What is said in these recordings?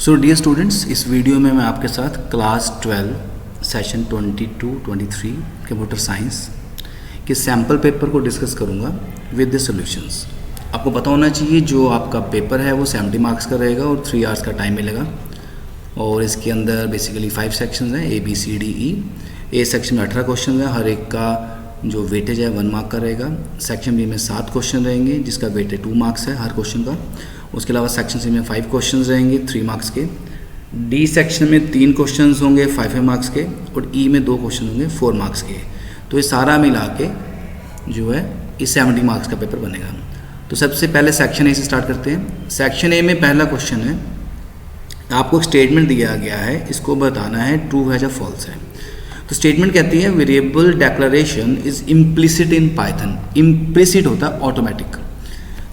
So dear students, इस video में मैं आपके साथ क्लास 12 सेशन 22-23 कंप्यूटर साइंस के सैम्पल पेपर को डिस्कस करूंगा विद द सॉल्यूशंस। आपको पता होना चाहिए जो आपका पेपर है वो 70 मार्क्स का रहेगा और 3 आवर्स का टाइम मिलेगा। और इसके अंदर बेसिकली 5 सेक्शंस हैं, ABCDE। ए सेक्शन में 18 क्वेश्चन है, हर एक का जो वेटेज है 1 मार्क का रहेगा। सेक्शन बी में 7 क्वेश्चन रहेंगे जिसका वेटेज 2 मार्क्स है हर क्वेश्चन का। उसके अलावा सेक्शन सी में 5 क्वेश्चन रहेंगे 3 मार्क्स के। डी सेक्शन में 3 क्वेश्चन होंगे 5 मार्क्स के और ई में 2 क्वेश्चन होंगे 4 मार्क्स के। तो ये सारा मिला के जो है इस 70 मार्क्स का पेपर बनेगा। तो सबसे पहले सेक्शन ए से स्टार्ट करते हैं। सेक्शन ए में पहला क्वेश्चन है, आपको एक स्टेटमेंट दिया गया है, इसको बताना है ट्रू है या फॉल्स है। तो स्टेटमेंट कहती है variable declaration is implicit in Python. Implicit होता है ऑटोमेटिक,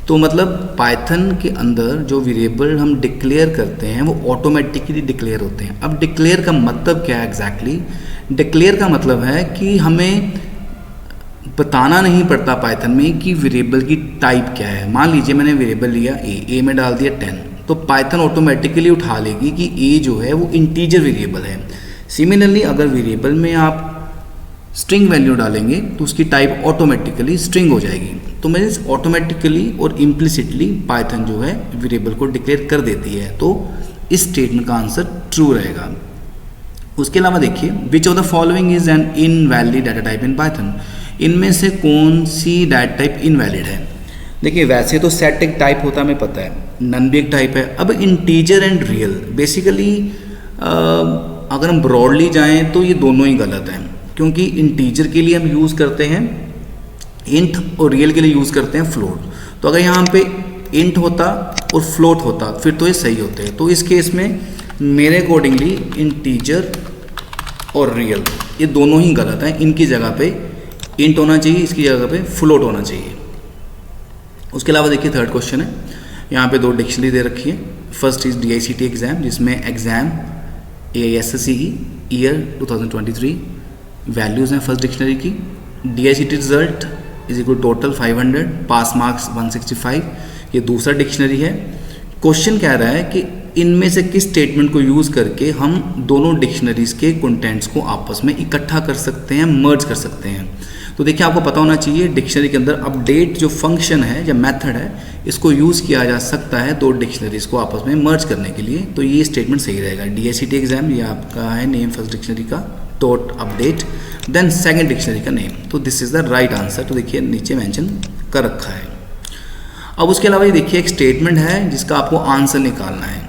तो मतलब पाइथन के अंदर जो वेरिएबल हम डिक्लेयर करते हैं वो ऑटोमेटिकली डिक्लेयर होते हैं। अब डिक्लेयर का मतलब क्या है एग्जैक्टली? डिक्लेयर का मतलब है कि हमें बताना नहीं पड़ता पाइथन में कि वेरिएबल की टाइप क्या है। मान लीजिए मैंने वेरिएबल लिया ए में डाल दिया 10, तो पाइथन ऑटोमेटिकली उठा लेगी कि ए जो है वो इंटीजर वेरिएबल है। सिमिलरली अगर वेरिएबल में आप स्ट्रिंग वैल्यू डालेंगे तो उसकी टाइप ऑटोमेटिकली स्ट्रिंग हो जाएगी। तो मीन्स ऑटोमेटिकली और इम्प्लिसिटली पाइथन जो है वेरिएबल को डिक्लेयर कर देती है। तो इस स्टेटमेंट का आंसर ट्रू रहेगा। उसके अलावा देखिए, विच of the following is an invalid data type in Python. इनमें से कौन सी डाटा टाइप इनवैलिड है? देखिए वैसे तो सेट एक टाइप होता है, हमें पता है, नन भी एक टाइप है। अब इंटीजर एंड रियल बेसिकली अगर हम ब्रॉडली जाएं तो ये दोनों ही गलत हैं, क्योंकि इंटीजर के लिए हम यूज़ करते हैं इंट और रियल के लिए यूज़ करते हैं फ्लोट। तो अगर यहाँ पे इंट होता और फ्लोट होता फिर तो ये सही होते हैं। तो इस केस में मेरे अकॉर्डिंगली इंटीजर और रियल ये दोनों ही गलत हैं। इनकी जगह पे इंट होना चाहिए, इसकी जगह पे फ्लोट होना चाहिए। उसके अलावा देखिए थर्ड क्वेश्चन है, यहाँ पे 2 डिक्शनरी दे रखी है। फर्स्ट इज DICT एग्ज़ाम, जिसमें एग्ज़ाम AISSCE ईयर 2023 वैल्यूज़ हैं फर्स्ट डिक्शनरी की। DICT result is equal total 500, pass marks 165, ये दूसरा डिक्शनरी है। क्वेश्चन कह रहा है कि इनमें से किस स्टेटमेंट को यूज़ करके हम दोनों डिक्शनरीज के कंटेंट्स को आपस में इकट्ठा कर सकते हैं, मर्ज कर सकते हैं। तो देखिए आपको पता होना चाहिए डिक्शनरी के अंदर अपडेट जो फंक्शन है या मेथड है, इसको यूज़ किया जा सकता है 2 डिक्शनरीज को आपस में मर्ज करने के लिए। तो ये स्टेटमेंट सही रहेगा। DICT एग्ज़ाम ये आपका है नेम फर्स्ट डिक्शनरी का, dot update then second dictionary का नेम। तो this is the right answer. तो देखिए नीचे मेंशन कर रखा है। अब उसके अलावा ये देखिए एक स्टेटमेंट है जिसका आपको आंसर निकालना है।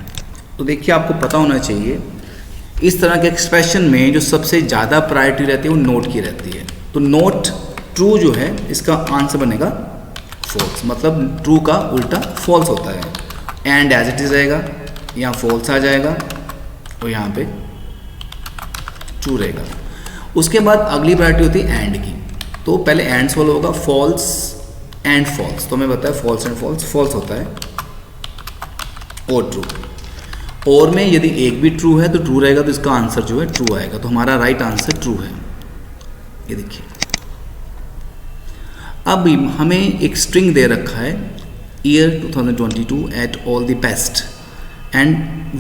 तो देखिए आपको पता होना चाहिए इस तरह के एक्सप्रेशन में जो सबसे ज़्यादा प्रायोरिटी रहती है वो नोट की रहती है। तो नोट ट्रू जो है इसका आंसर बनेगा फॉल्स, मतलब ट्रू का उल्टा फॉल्स होता है। एंड एज इट इज रहेगा, यहाँ फॉल्स आ जाएगा और यहाँ पे ट्रू रहेगा। उसके बाद अगली प्रायोरिटी होती है एंड की। तो पहले एंड सॉल्व होगा, फॉल्स एंड फॉल्स। तो हमें पता है फॉल्स एंड फॉल्स, फॉल्स होता है और ट्रू। और में यदि एक भी ट्रू है तो ट्रू रहेगा, तो इसका आंसर जो है ट्रू आएगा। तो हमारा राइट आंसर ट्रू है। ये देखिए अब हमें एक स्ट्रिंग दे रखा है year 2022 at all the best and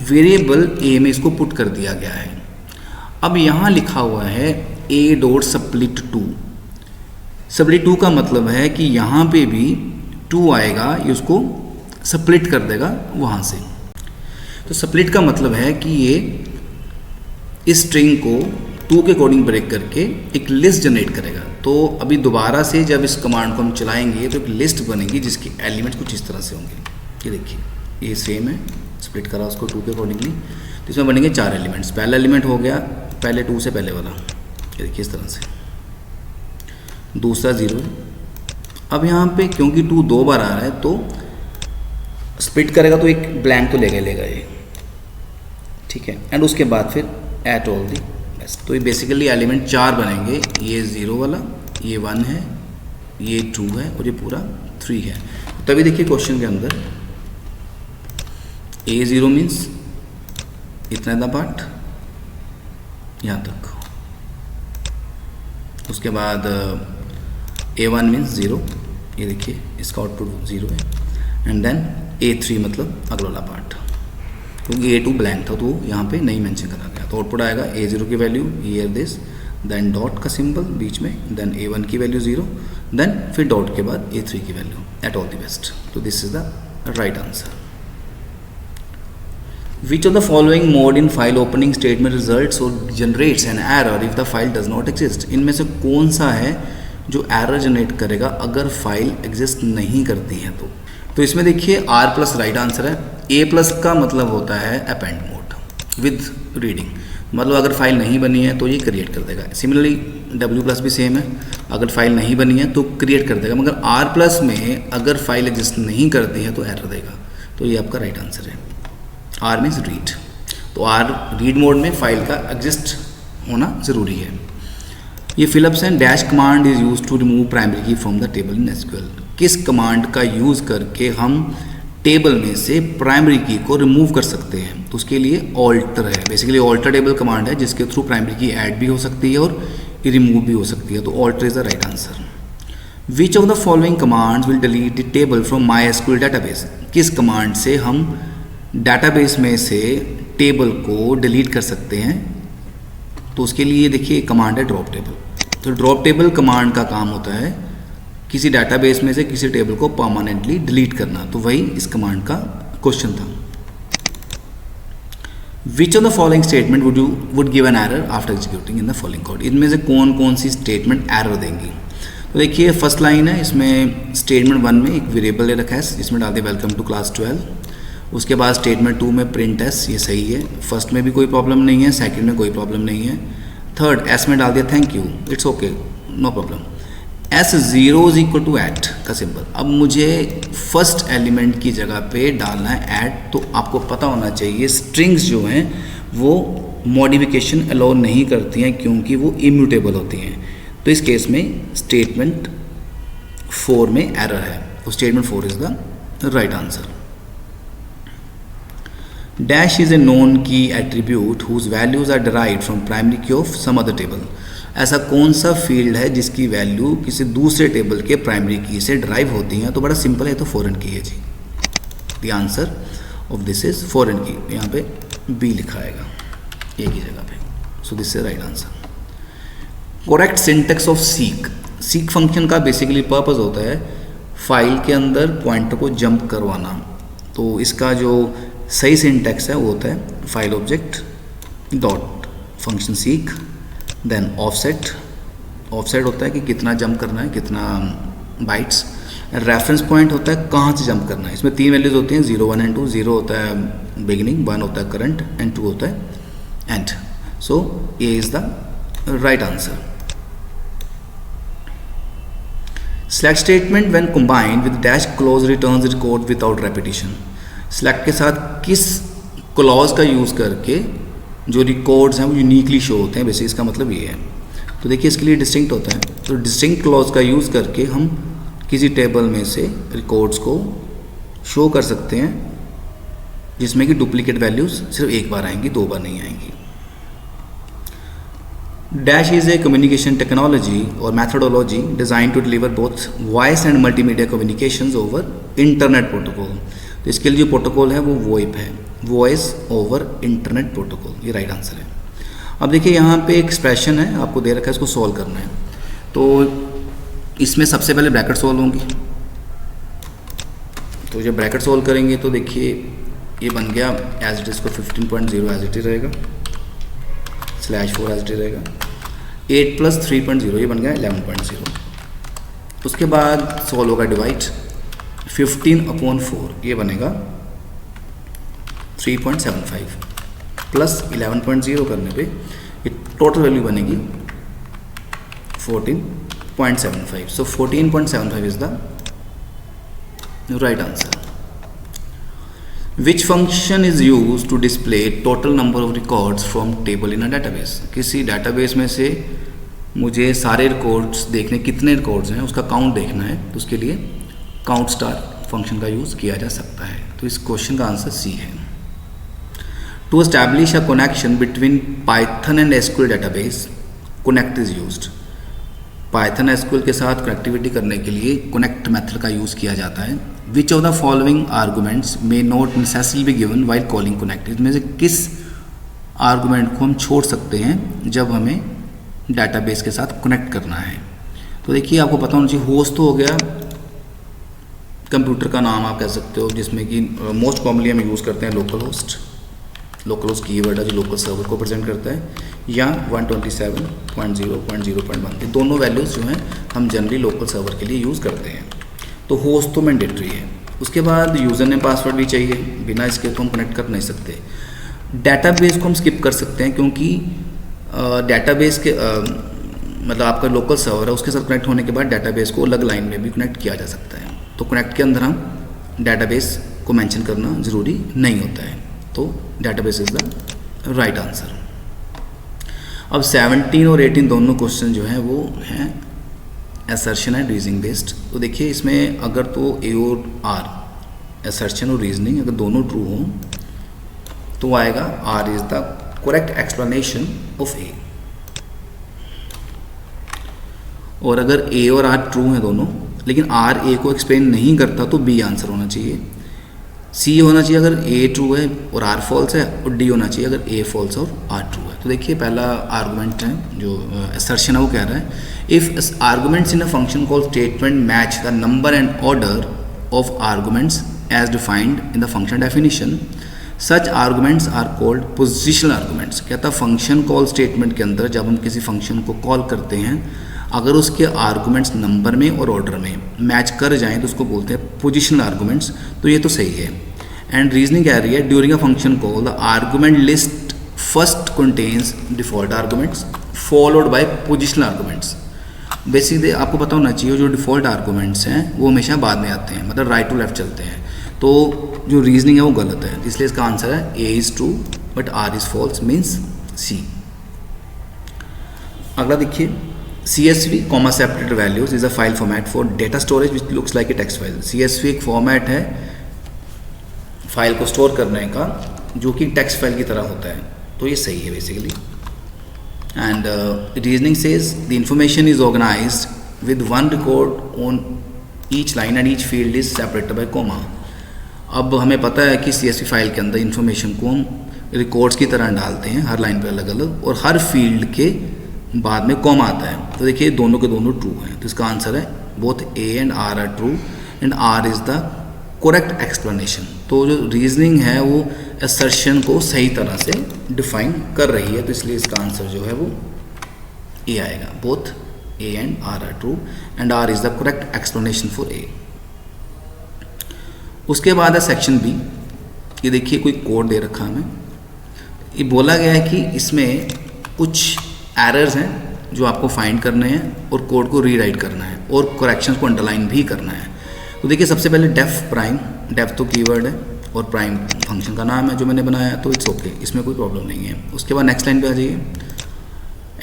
variable A में इसको पुट कर दिया गया है। अब यहाँ लिखा हुआ है a.split2। split 2 का मतलब है कि यहाँ पे भी 2 आएगा, ये उसको स्प्लिट कर देगा वहाँ से। तो स्प्लिट का मतलब है कि ये इस स्ट्रिंग को 2 के अकॉर्डिंग ब्रेक करके एक लिस्ट जनरेट करेगा। तो अभी दोबारा से जब इस कमांड को हम चलाएंगे तो एक लिस्ट बनेगी जिसके एलिमेंट्स कुछ इस तरह से होंगे। ये देखिए ये सेम है, स्प्लिट करा उसको 2 के अकॉर्डिंगली। तो इसमें बनेंगे 4 एलिमेंट्स। पहला एलिमेंट हो गया पहले 2 से पहले वाला, ये देखिए इस तरह से। दूसरा 0 है। अब यहाँ पे क्योंकि 2 2 बार आ रहा है तो स्प्लिट करेगा तो एक ब्लैंक तो लेगा ये, ठीक है। एंड उसके बाद फिर एट ऑल दी बेस्ट। तो ये बेसिकली एलिमेंट 4 बनेंगे। ये 0 वाला, ये 1 है, ये 2 है और ये पूरा 3 है। तभी देखिए क्वेश्चन के अंदर A0 मीन्स इतना पार्ट यहाँ तक। उसके बाद A1 मीन्स 0, ये देखिए इसका आउटपुट 0 है। एंड देन A3 मतलब अगला वाला पार्ट। क्योंकि A2 ब्लैंक था तो यहाँ पे नहीं मेंशन करा गया। तो आउटपुट आएगा A0 की value here this, then dot का सिंबल बीच में, देन A1 की वैल्यू 0, देन फिर डॉट के बाद A3 की value at all the best. तो this is the right answer. Which of the following mode in file opening statement results or generates an error if the file does not exist? इनमें से कौन सा है जो error generate करेगा अगर file exist नहीं करती है? तो इसमें देखिए R प्लस राइट आंसर है। A प्लस का मतलब होता है अपेंड मोड विद रीडिंग, मतलब अगर फाइल नहीं बनी है तो ये क्रिएट कर देगा। सिमिलरली W प्लस भी सेम है, अगर फाइल नहीं बनी है तो क्रिएट कर देगा, मगर R प्लस में अगर फाइल एग्जिस्ट नहीं करती है तो एरर देगा। तो ये आपका राइट आंसर है। R मीन्स रीड, तो R रीड मोड में फाइल का एग्जिस्ट होना ज़रूरी है। ये Philips and dash command is use to remove primary key from the table in SQL. किस कमांड का यूज़ करके हम टेबल में से प्राइमरी की को रिमूव कर सकते हैं? तो उसके लिए ऑल्टर है, बेसिकली ऑल्टर टेबल कमांड है जिसके थ्रू प्राइमरी की ऐड भी हो सकती है और रिमूव भी हो सकती है। तो alter is the right answer. Which of the following commands will delete the table from MySQL database? किस कमांड से हम डाटाबेस में से टेबल को डिलीट कर सकते हैं? तो उसके लिए देखिए कमांड है ड्रॉप टेबल। तो ड्रॉप टेबल कमांड का काम होता है किसी डाटाबेस में से किसी टेबल को परमानेंटली डिलीट करना। तो वही इस कमांड का क्वेश्चन था। विच of the following statement would give an error after executing in the following code? इनमें से कौन कौन सी स्टेटमेंट एरर देंगी? तो देखिए फर्स्ट लाइन है, इसमें स्टेटमेंट 1 में एक वेरिएबल ले रखा है, इसमें डाल दे वेलकम टू क्लास 12। उसके बाद स्टेटमेंट 2 में प्रिंट एस, ये सही है, फर्स्ट में भी कोई प्रॉब्लम नहीं है, सेकंड में कोई प्रॉब्लम नहीं है। थर्ड एस में डाल दिया thank you, it's okay, no problem. S 0 is equal to at का सिंबल। अब मुझे फर्स्ट एलिमेंट की जगह पे डालना है ऐड, तो आपको पता होना चाहिए स्ट्रिंग्स जो हैं वो मॉडिफिकेशन अलाउ नहीं करती हैं क्योंकि वो इम्यूटेबल होती हैं। तो इस केस में स्टेटमेंट 4 में एरर है, तो statement 4 is the right answer. Dash is a known key attribute whose values are derived from primary key of some other table. ऐसा कौन सा फील्ड है जिसकी वैल्यू किसी दूसरे टेबल के प्राइमरी की से ड्राइव होती हैं? तो बड़ा सिंपल है, तो फॉरेन की है जी। The answer of this is foreign key, यहाँ पे बी लिखा आएगा ए की जगह पे। So this is right answer. Correct syntax of seek. Seek function का बेसिकली पर्पस होता है फाइल के अंदर पॉइंटर को जंप करवाना। तो इसका जो सही सिंटैक्स है वो होता है file object dot function seek, then offset. Offset होता है कि कितना जंप करना है, कितना बाइट्स। रेफरेंस पॉइंट होता है कहाँ से जंप करना है। इसमें 3 वैल्यूज होती हैं, 0, 1 एंड 2। 0 होता है बिगिनिंग, 1 होता है करंट एंड 2 होता है and. So A is the right answer. Select statement when combined with dash clause returns the code without repetition. Select के साथ किस क्लॉज का यूज़ करके जो रिकॉर्ड्स हैं वो यूनिकली शो होते हैं, वैसे इसका मतलब ये है। तो देखिए इसके लिए डिस्टिंक्ट होता है, तो डिस्टिंक्ट क्लॉज का यूज़ करके हम किसी टेबल में से रिकॉर्ड्स को शो कर सकते हैं जिसमें कि डुप्लीकेट वैल्यूज़ सिर्फ एक बार आएंगी, 2 बार नहीं आएंगी। Dash is a communication technology or methodology designed to deliver both voice and multimedia communications over internet protocol. तो इसके लिए जो प्रोटोकॉल है वो वोइप है, वॉइस ओवर इंटरनेट प्रोटोकॉल, ये राइट आंसर है। अब देखिए यहाँ पे एक्सप्रेशन है आपको दे रखा है, इसको सॉल्व करना है। तो इसमें सबसे पहले ब्रैकेट सॉल्व होंगी। तो जब ब्रैकेट सॉल्व करेंगे तो देखिए ये बन गया एज इट इज को 15.0 एज इट इज रहेगा, /4 एज इट इज रहेगा, 8 + 3.0 ये बन गया 11.0। उसके बाद सॉल्व होगा डिवाइड, 15/4 ये बनेगा 3.75 प्लस 11.0 करने पे ये टोटल वैल्यू बनेगी 14.75। सो 14.75 is the right answer. Which function is used to display total number of records from table in a database? किसी database में से मुझे सारे रिकॉर्ड्स देखने, कितने रिकॉर्ड्स हैं उसका काउंट देखना है, तो उसके लिए काउंट स्टार फंक्शन का यूज़ किया जा सकता है। तो इस क्वेश्चन का आंसर सी है। To establish a connection between Python and SQL database, connect is used. Python SQL के साथ कनेक्टिविटी करने के लिए कनेक्ट मेथड का यूज़ किया जाता है। विच of the following arguments may not necessary be given while calling connect, इसमें से किस आर्गूमेंट को हम छोड़ सकते हैं जब हमें डाटाबेस के साथ कनेक्ट करना है। तो देखिए आपको पता होना चाहिए, होस्ट तो हो गया कंप्यूटर का नाम आप कह सकते हो, जिसमें कि मोस्ट कॉमनली हम यूज़ करते हैं local host. Local host keyword है जो लोकल सर्वर को प्रेजेंट करता है, या 127.0.0.1 ये दोनों वैल्यूज़ जो हैं हम जनरली लोकल सर्वर के लिए यूज़ करते हैं। तो होस्ट तो मैंडेटरी है। उसके बाद यूज़र नेम पासवर्ड भी चाहिए, बिना इसके तो हम कनेक्ट कर नहीं सकते। डाटाबेस को हम स्किप कर सकते हैं क्योंकि डाटाबेस के मतलब आपका लोकल सर्वर है, उसके साथ कनेक्ट होने के बाद डाटाबेस को अलग लाइन में भी कनेक्ट किया जा सकता है। तो कनेक्ट के अंदर हम डाटाबेस को मेंशन करना ज़रूरी नहीं होता है। तो database is the right answer. अब 17 और 18 दोनों क्वेश्चन जो हैं वो हैं असर्शन एंड रीजनिंग बेस्ड। तो देखिए इसमें अगर तो ए और आर, असर्शन और रीजनिंग अगर दोनों ट्रू हों तो आएगा R is the correct explanation of A. और अगर ए और आर ट्रू हैं दोनों, लेकिन आर ए को एक्सप्लेन नहीं करता, तो बी आंसर होना चाहिए। सी होना चाहिए अगर ए ट्रू है और आर फॉल्स है, और डी होना चाहिए अगर ए फॉल्स और आर ट्रू है। तो देखिए पहला आर्गूमेंट है जो असर्शन है, वो कह रहा है if arguments in a function called statement match the number and order of arguments as defined in the function definition, such arguments are called positional arguments. कहता फंक्शन कॉल स्टेटमेंट के अंदर जब हम किसी फंक्शन को कॉल करते हैं, अगर उसके आर्गूमेंट्स नंबर में और ऑर्डर में मैच कर जाएं तो उसको बोलते हैं पोजिशनल आर्गूमेंट्स। तो ये तो सही है। एंड रीजनिंग कह रही है during a function call the argument list first contains default arguments followed by positional arguments. Basically आपको पता होना चाहिए जो डिफ़ॉल्ट आर्गूमेंट्स हैं वो हमेशा बाद में आते हैं, मतलब राइट टू लेफ्ट चलते हैं। तो जो रीजनिंग है वो गलत है, इसलिए इसका आंसर है A is true but R is false, means C. अगला देखिए CSV comma separated values is a file format for data storage which looks like a text file. CSV एक फॉर्मेट है फाइल को स्टोर करने का जो कि टेक्स्ट फाइल की तरह होता है। तो ये सही है basically. And reasoning says the information is organised with one record on each line and each field is separated by comma. अब हमें पता है कि CSV फाइल के अंदर इंफॉर्मेशन को हम रिकॉर्ड्स की तरह डालते हैं, हर लाइन पर अलग अलग, और हर फील्ड के बाद में कॉमा आता है। तो देखिए दोनों के दोनों ट्रू हैं, तो इसका आंसर है both A and R are true and R is the correct explanation. तो जो रीजनिंग है वो असर्शन को सही तरह से डिफाइन कर रही है, तो इसलिए इसका आंसर जो है वो ए आएगा। Both A and R are true and R is the correct explanation for A. उसके बाद है सेक्शन बी। ये देखिए कोई कोड दे रखा हमें, ये बोला गया है कि इसमें कुछ एरर्स हैं जो आपको फाइंड करने हैं और कोड को रीराइट करना है और करेक्शंस को अंडरलाइन भी करना है। तो देखिए सबसे पहले डेफ प्राइम, डेफ तो कीवर्ड है और प्राइम फंक्शन का नाम है जो मैंने बनाया है, तो इट्स ओके, इसमें कोई प्रॉब्लम नहीं है। उसके बाद नेक्स्ट लाइन पे आ जाइए,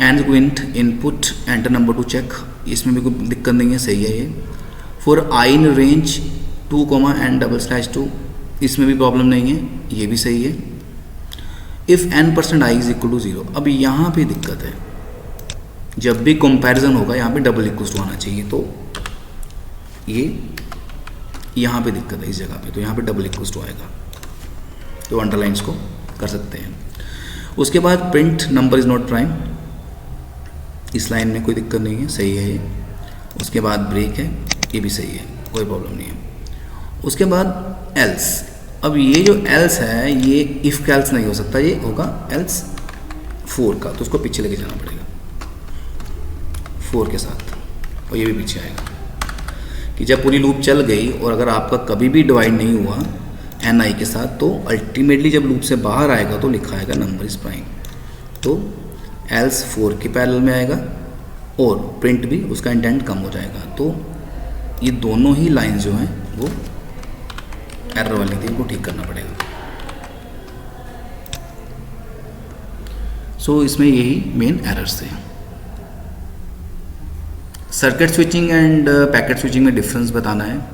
and quint input enter number to check, इसमें भी कोई दिक्कत नहीं है, सही है ये। For I in range 2, and /2, इसमें भी प्रॉब्लम नहीं है, ये भी सही है। If n% i is equal to 0, अब यहाँ पे दिक्कत है, जब भी कंपैरिजन होगा यहाँ पे डबल इक्वल टू आना चाहिए, तो ये यहाँ पे दिक्कत है इस जगह पे, तो यहाँ पे डबल इक्वल टू आएगा, तो अंडरलाइंस को कर सकते हैं। उसके बाद print number is not prime, इस लाइन में कोई दिक्कत नहीं है, सही है ये। उसके बाद ब्रेक है, ये भी सही है, कोई प्रॉब्लम नहीं है। उसके बाद एल्स, अब ये जो एल्स है ये इफ़ का एल्स नहीं हो सकता, ये होगा एल्स 4 का, तो उसको पीछे लेके जाना पड़ेगा 4 के साथ, और ये भी पीछे आएगा कि जब पूरी लूप चल गई और अगर आपका कभी भी डिवाइड नहीं हुआ ni के साथ, तो अल्टीमेटली जब लूप से बाहर आएगा तो लिखा आएगा नंबर इज प्राइम, तो एल्स 4 के पैरेलल में आएगा और प्रिंट भी उसका इंटेंट कम हो जाएगा। तो ये दोनों ही लाइन जो हैं वो एरर वाली थी, इनको ठीक करना पड़ेगा। सो इसमें यही मेन एरर्स थे। Circuit switching and packet switching में डिफरेंस बताना है।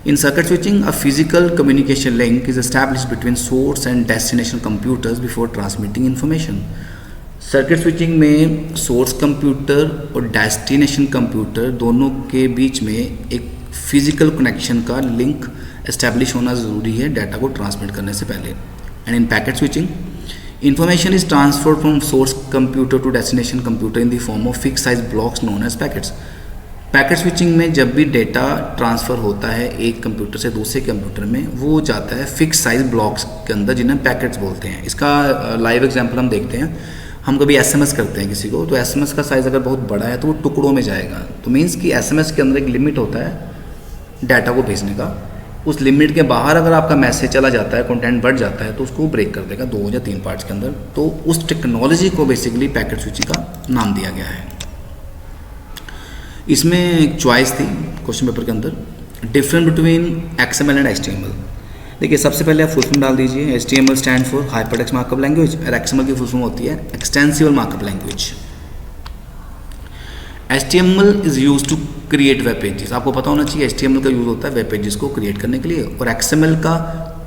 In circuit switching a physical communication link is established between source and destination computers before transmitting information. Circuit switching में सोर्स कंप्यूटर और डेस्टिनेशन कंप्यूटर दोनों के बीच में एक फिजिकल कनेक्शन का लिंक एस्टैब्लिश होना ज़रूरी है डाटा को ट्रांसमिट करने से पहले। And in packet switching information is transferred from source computer to destination computer in the form of fix size blocks known as packets. Packet switching में जब भी डेटा ट्रांसफ़र होता है एक कंप्यूटर से दूसरे कंप्यूटर में, वो जाता है फिक्स साइज ब्लॉक्स के अंदर जिन्हें पैकेट्स बोलते हैं। इसका लाइव एग्जांपल हम देखते हैं। हम कभी एसएमएस करते हैं किसी को, तो एसएमएस का साइज़ अगर बहुत बड़ा है तो वो टुकड़ों में जाएगा। तो मीन्स कि एसएमएस के अंदर एक लिमिट होता है डाटा को भेजने का। उस लिमिट के बाहर अगर आपका मैसेज चला जाता है, कंटेंट बढ़ जाता है, तो उसको ब्रेक कर देगा 2 या 3 पार्ट्स के अंदर। तो उस टेक्नोलॉजी को बेसिकली पैकेट स्विचिंग का नाम दिया गया है। इसमें एक चॉइस थी क्वेश्चन पेपर के अंदर, difference between XML and HTML। देखिए सबसे पहले आप फुल फॉर्म डाल दीजिए। HTML stand for hypertext markup language और XML की फुल फॉर्म होती है extensible markup language. HTML is use to create web pages. आपको पता होना चाहिए HTML का यूज़ होता है वेब पेजेस को क्रिएट करने के लिए, और XML का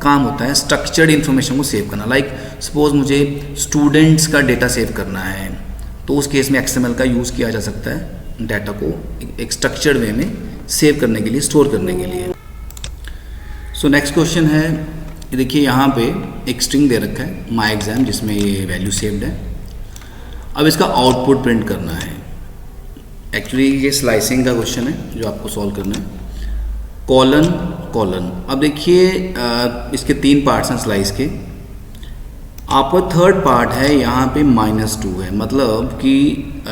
काम होता है स्ट्रक्चर्ड इन्फॉर्मेशन को सेव करना। लाइक सपोज मुझे स्टूडेंट्स का डेटा सेव करना है, तो उस केस में XML का यूज़ किया जा सकता है डाटा को एक स्ट्रक्चर्ड वे में सेव करने के लिए, स्टोर करने के लिए। सो नेक्स्ट क्वेश्चन है, देखिए यहाँ पे एक स्ट्रिंग दे रखा है माई एग्जाम, जिसमें ये वैल्यू सेव्ड है। अब इसका आउटपुट प्रिंट करना है। एक्चुअली ये स्लाइसिंग का क्वेश्चन है जो आपको सॉल्व करना है। Colon colon. अब देखिए इसके 3 पार्ट्स हैं स्लाइस के। आपका थर्ड पार्ट है यहाँ पे -2 है, मतलब कि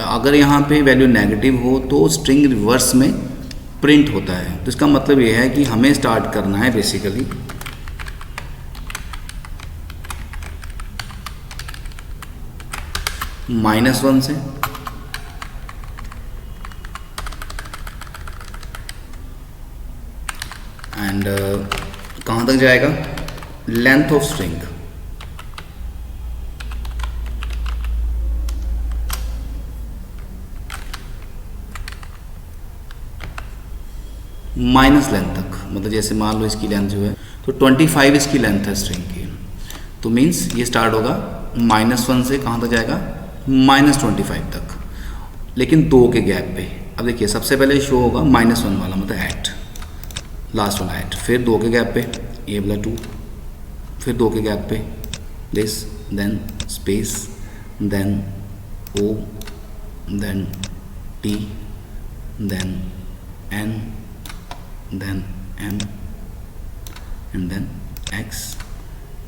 अगर यहाँ पे वैल्यू नेगेटिव हो तो स्ट्रिंग रिवर्स में प्रिंट होता है। तो इसका मतलब ये है कि हमें स्टार्ट करना है बेसिकली -1 से, एंड कहाँ तक जाएगा, length of string minus length तक। मतलब जैसे मान लो इसकी लेंथ जो है तो 25 इसकी लेंथ है स्ट्रिंग की, तो मीन्स ये स्टार्ट होगा -1 से कहाँ तक जाएगा, -25 तक, लेकिन 2 के गैप पे। अब देखिए सबसे पहले शो होगा -1 वाला, मतलब एट, लास्ट वाला एट, फिर 2 के गैप पे ए वाला 2, फिर 2 के गैप पे this, then space, then O, then T, then N, then M, and then X.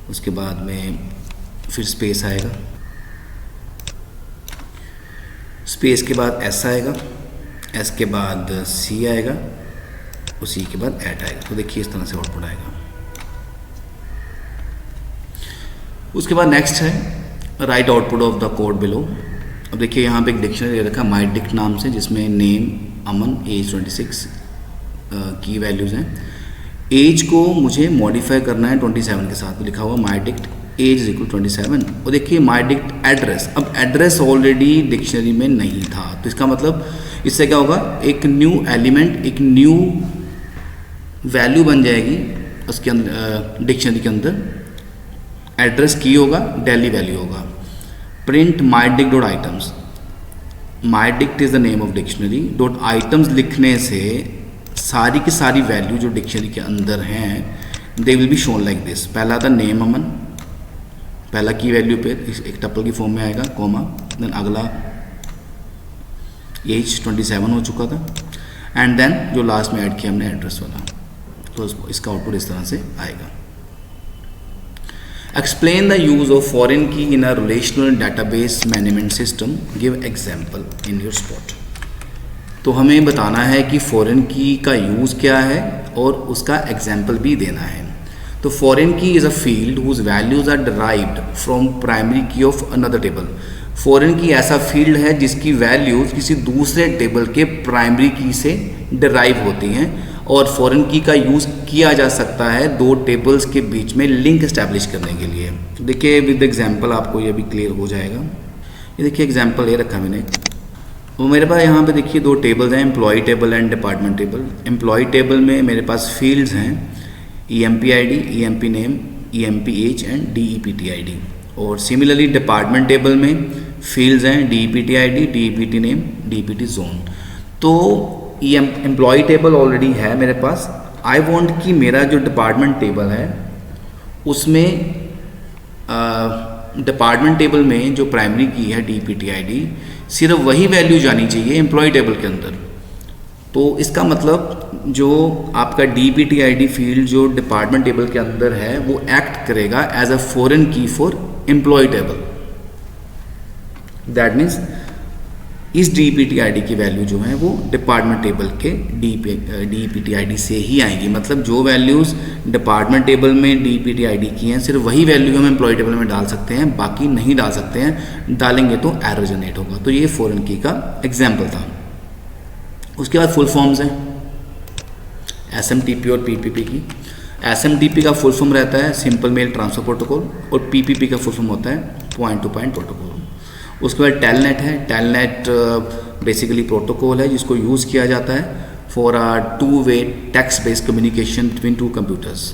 उसके बाद में फिर स्पेस आएगा, स्पेस के बाद एस आएगा, एस के बाद सी आएगा, उसी के बाद एट आएगा। तो देखिए इस तरह से आउटपुट आएगा। उसके बाद नेक्स्ट है right output of the code below. अब देखिए यहाँ पे एक डिक्शनरी दे रखा है माई डिक्ट नाम से, जिसमें नेम अमन, एज 26 की वैल्यूज़ हैं। एज को मुझे मॉडिफाई करना है 27 के साथ, तो लिखा हुआ माई डिक्ट एज इज इक्वल 27। और देखिए माई डिक्ट एड्रेस, अब एड्रेस ऑलरेडी डिक्शनरी में नहीं था, तो इसका मतलब इससे क्या होगा, एक न्यू एलिमेंट, एक न्यू वैल्यू बन जाएगी उसके अंदर, डिक्शनरी के अंदर। एड्रेस की होगा, डेली वैल्यू होगा। Print my dict dot items, my dict is the name of dictionary, dot items लिखने से सारी की सारी वैल्यू जो डिक्शनरी के अंदर हैं they will be shown like this. पहला था नेम अमन, पहला की वैल्यू पे एक टपल की फॉर्म में आएगा, कॉमा, देन अगला एज 27 हो चुका था, एंड देन जो लास्ट में ऐड किया हमने एड्रेस वाला, तो इसका आउटपुट इस तरह से आएगा। Explain the use of foreign key in a relational database management system, give example in your spot. तो हमें बताना है कि फॉरेन की का यूज़ क्या है और उसका एग्जाम्पल भी देना है। तो foreign key is a field whose values are derived from primary key of another table. Foreign key ऐसा फील्ड है जिसकी वैल्यूज़ किसी दूसरे टेबल के प्राइमरी की से डिराइव होती हैं, और फॉरेन की का यूज़ किया जा सकता है 2 टेबल्स के बीच में लिंक इस्टेब्लिश करने के लिए। तो देखिए विद एग्जाम्पल आपको ये भी क्लियर हो जाएगा। ये देखिए एग्जाम्पल ये रखा मैंने, वो मेरे पास यहाँ पे देखिए 2 टेबल्स हैं, employ table and department table. Employ table में मेरे पास फील्ड्स हैं EMP ID, EMP name, EMP age and DEPT ID। और सिमिलरली डिपार्टमेंट टेबल में फील्ड्स हैं DPT ID, DPT name, DPT zone. तो ये एम्प्लॉय टेबल ऑलरेडी है मेरे पास। आई वांट कि मेरा जो डिपार्टमेंट टेबल है उसमें डिपार्टमेंट टेबल में जो प्राइमरी की है DPT ID, सिर्फ वही वैल्यू जानी चाहिए एम्प्लॉय टेबल के अंदर। तो इसका मतलब जो आपका DPT ID फील्ड जो डिपार्टमेंट टेबल के अंदर है वो एक्ट करेगा as a foreign key for employ table. That means इस DPT ID की वैल्यू जो है वो डिपार्टमेंट टेबल के DPT ID से ही आएंगी। मतलब जो वैल्यूज़ डिपार्टमेंट टेबल में DPT ID की हैं सिर्फ वही वैल्यू हम एम्प्लॉय टेबल में डाल सकते हैं, बाकी नहीं डाल सकते हैं। डालेंगे तो एरर जनरेट होगा। तो ये फॉरेन की का एग्जाम्पल था। उसके बाद फुल फॉर्म्स हैं SMTP और PPP की। SMTP का फुल फॉर्म रहता है सिंपल मेल ट्रांसफ़र प्रोटोकॉल और PPP का फुल फॉर्म होता है पॉइंट टू पॉइंट प्रोटोकॉल। उसके बाद टेलनेट है। टेलनेट बेसिकली प्रोटोकॉल है जिसको यूज़ किया जाता है for a two way text based communication between 2 computers.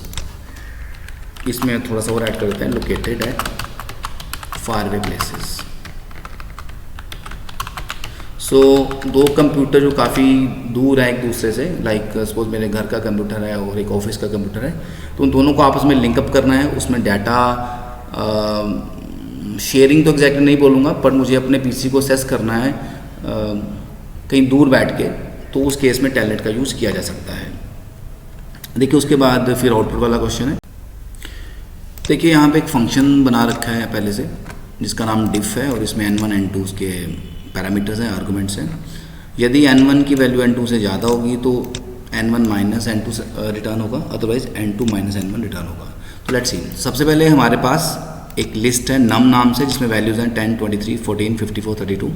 इसमें थोड़ा सा और ऐड कर देते हैं, located at far away places. So 2 computer जो काफ़ी दूर है एक दूसरे से, लाइक सपोज मेरे घर का कंप्यूटर है और एक ऑफिस का कंप्यूटर है, तो उन दोनों को आपस में लिंकअप करना है। उसमें डाटा शेयरिंग तो एग्जैक्टली नहीं बोलूँगा, पर मुझे अपने PC को एक्सेस करना है कहीं दूर बैठ के, तो उस केस में टेलनेट का यूज़ किया जा सकता है। देखिए उसके बाद फिर आउटपुट वाला क्वेश्चन है। देखिए यहाँ पे एक फंक्शन बना रखा है पहले से जिसका नाम diff है और इसमें N1 N2 के पैरामीटर्स हैं, आर्गूमेंट्स हैं। यदि N1 की वैल्यू N2 से ज़्यादा होगी तो N1 माइनस N2 रिटर्न होगा, otherwise N2 minus N1 return होगा। तो लेट्स सी, सबसे पहले हमारे पास एक लिस्ट है नम नाम से जिसमें वैल्यूज़ हैं 10, 23, 14, 54, 32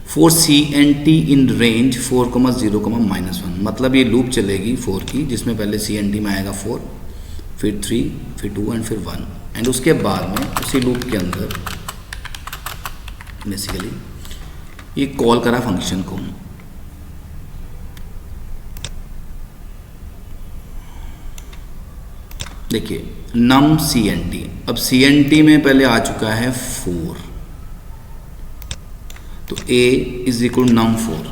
फॉर CNT इन रेंज 4,0,-1। मतलब ये लूप चलेगी 4 की, जिसमें पहले CNT में आएगा 4, फिर 3, फिर 2 एंड फिर 1। एंड उसके बाद में उसी लूप के अंदर बेसिकली ये कॉल करा फंक्शन को। देखिए नम CNT, अब CNT में पहले आ चुका है 4, तो A इज इक्वल नम 4।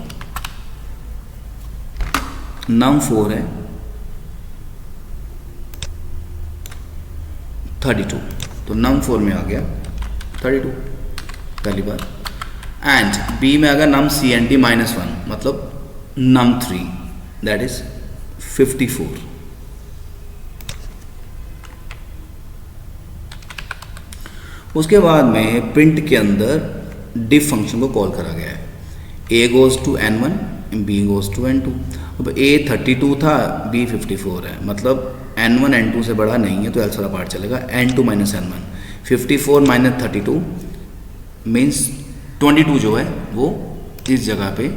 नम 4 है 32, तो नम 4 में आ गया 32 पहली बार। एंड B में आ गया नम CNT माइनस 1, मतलब नम 3, दैट इज 54। उसके बाद में प्रिंट के अंदर डिफ फंक्शन को कॉल करा गया है। A goes to N1, B goes to N2। अब A 32 था, B 54 है, मतलब N1 N2 से बड़ा नहीं है, तो एल्स वाला पार्ट चलेगा N2 minus N1। 54 minus 32 means 22 जो है वो इस जगह पे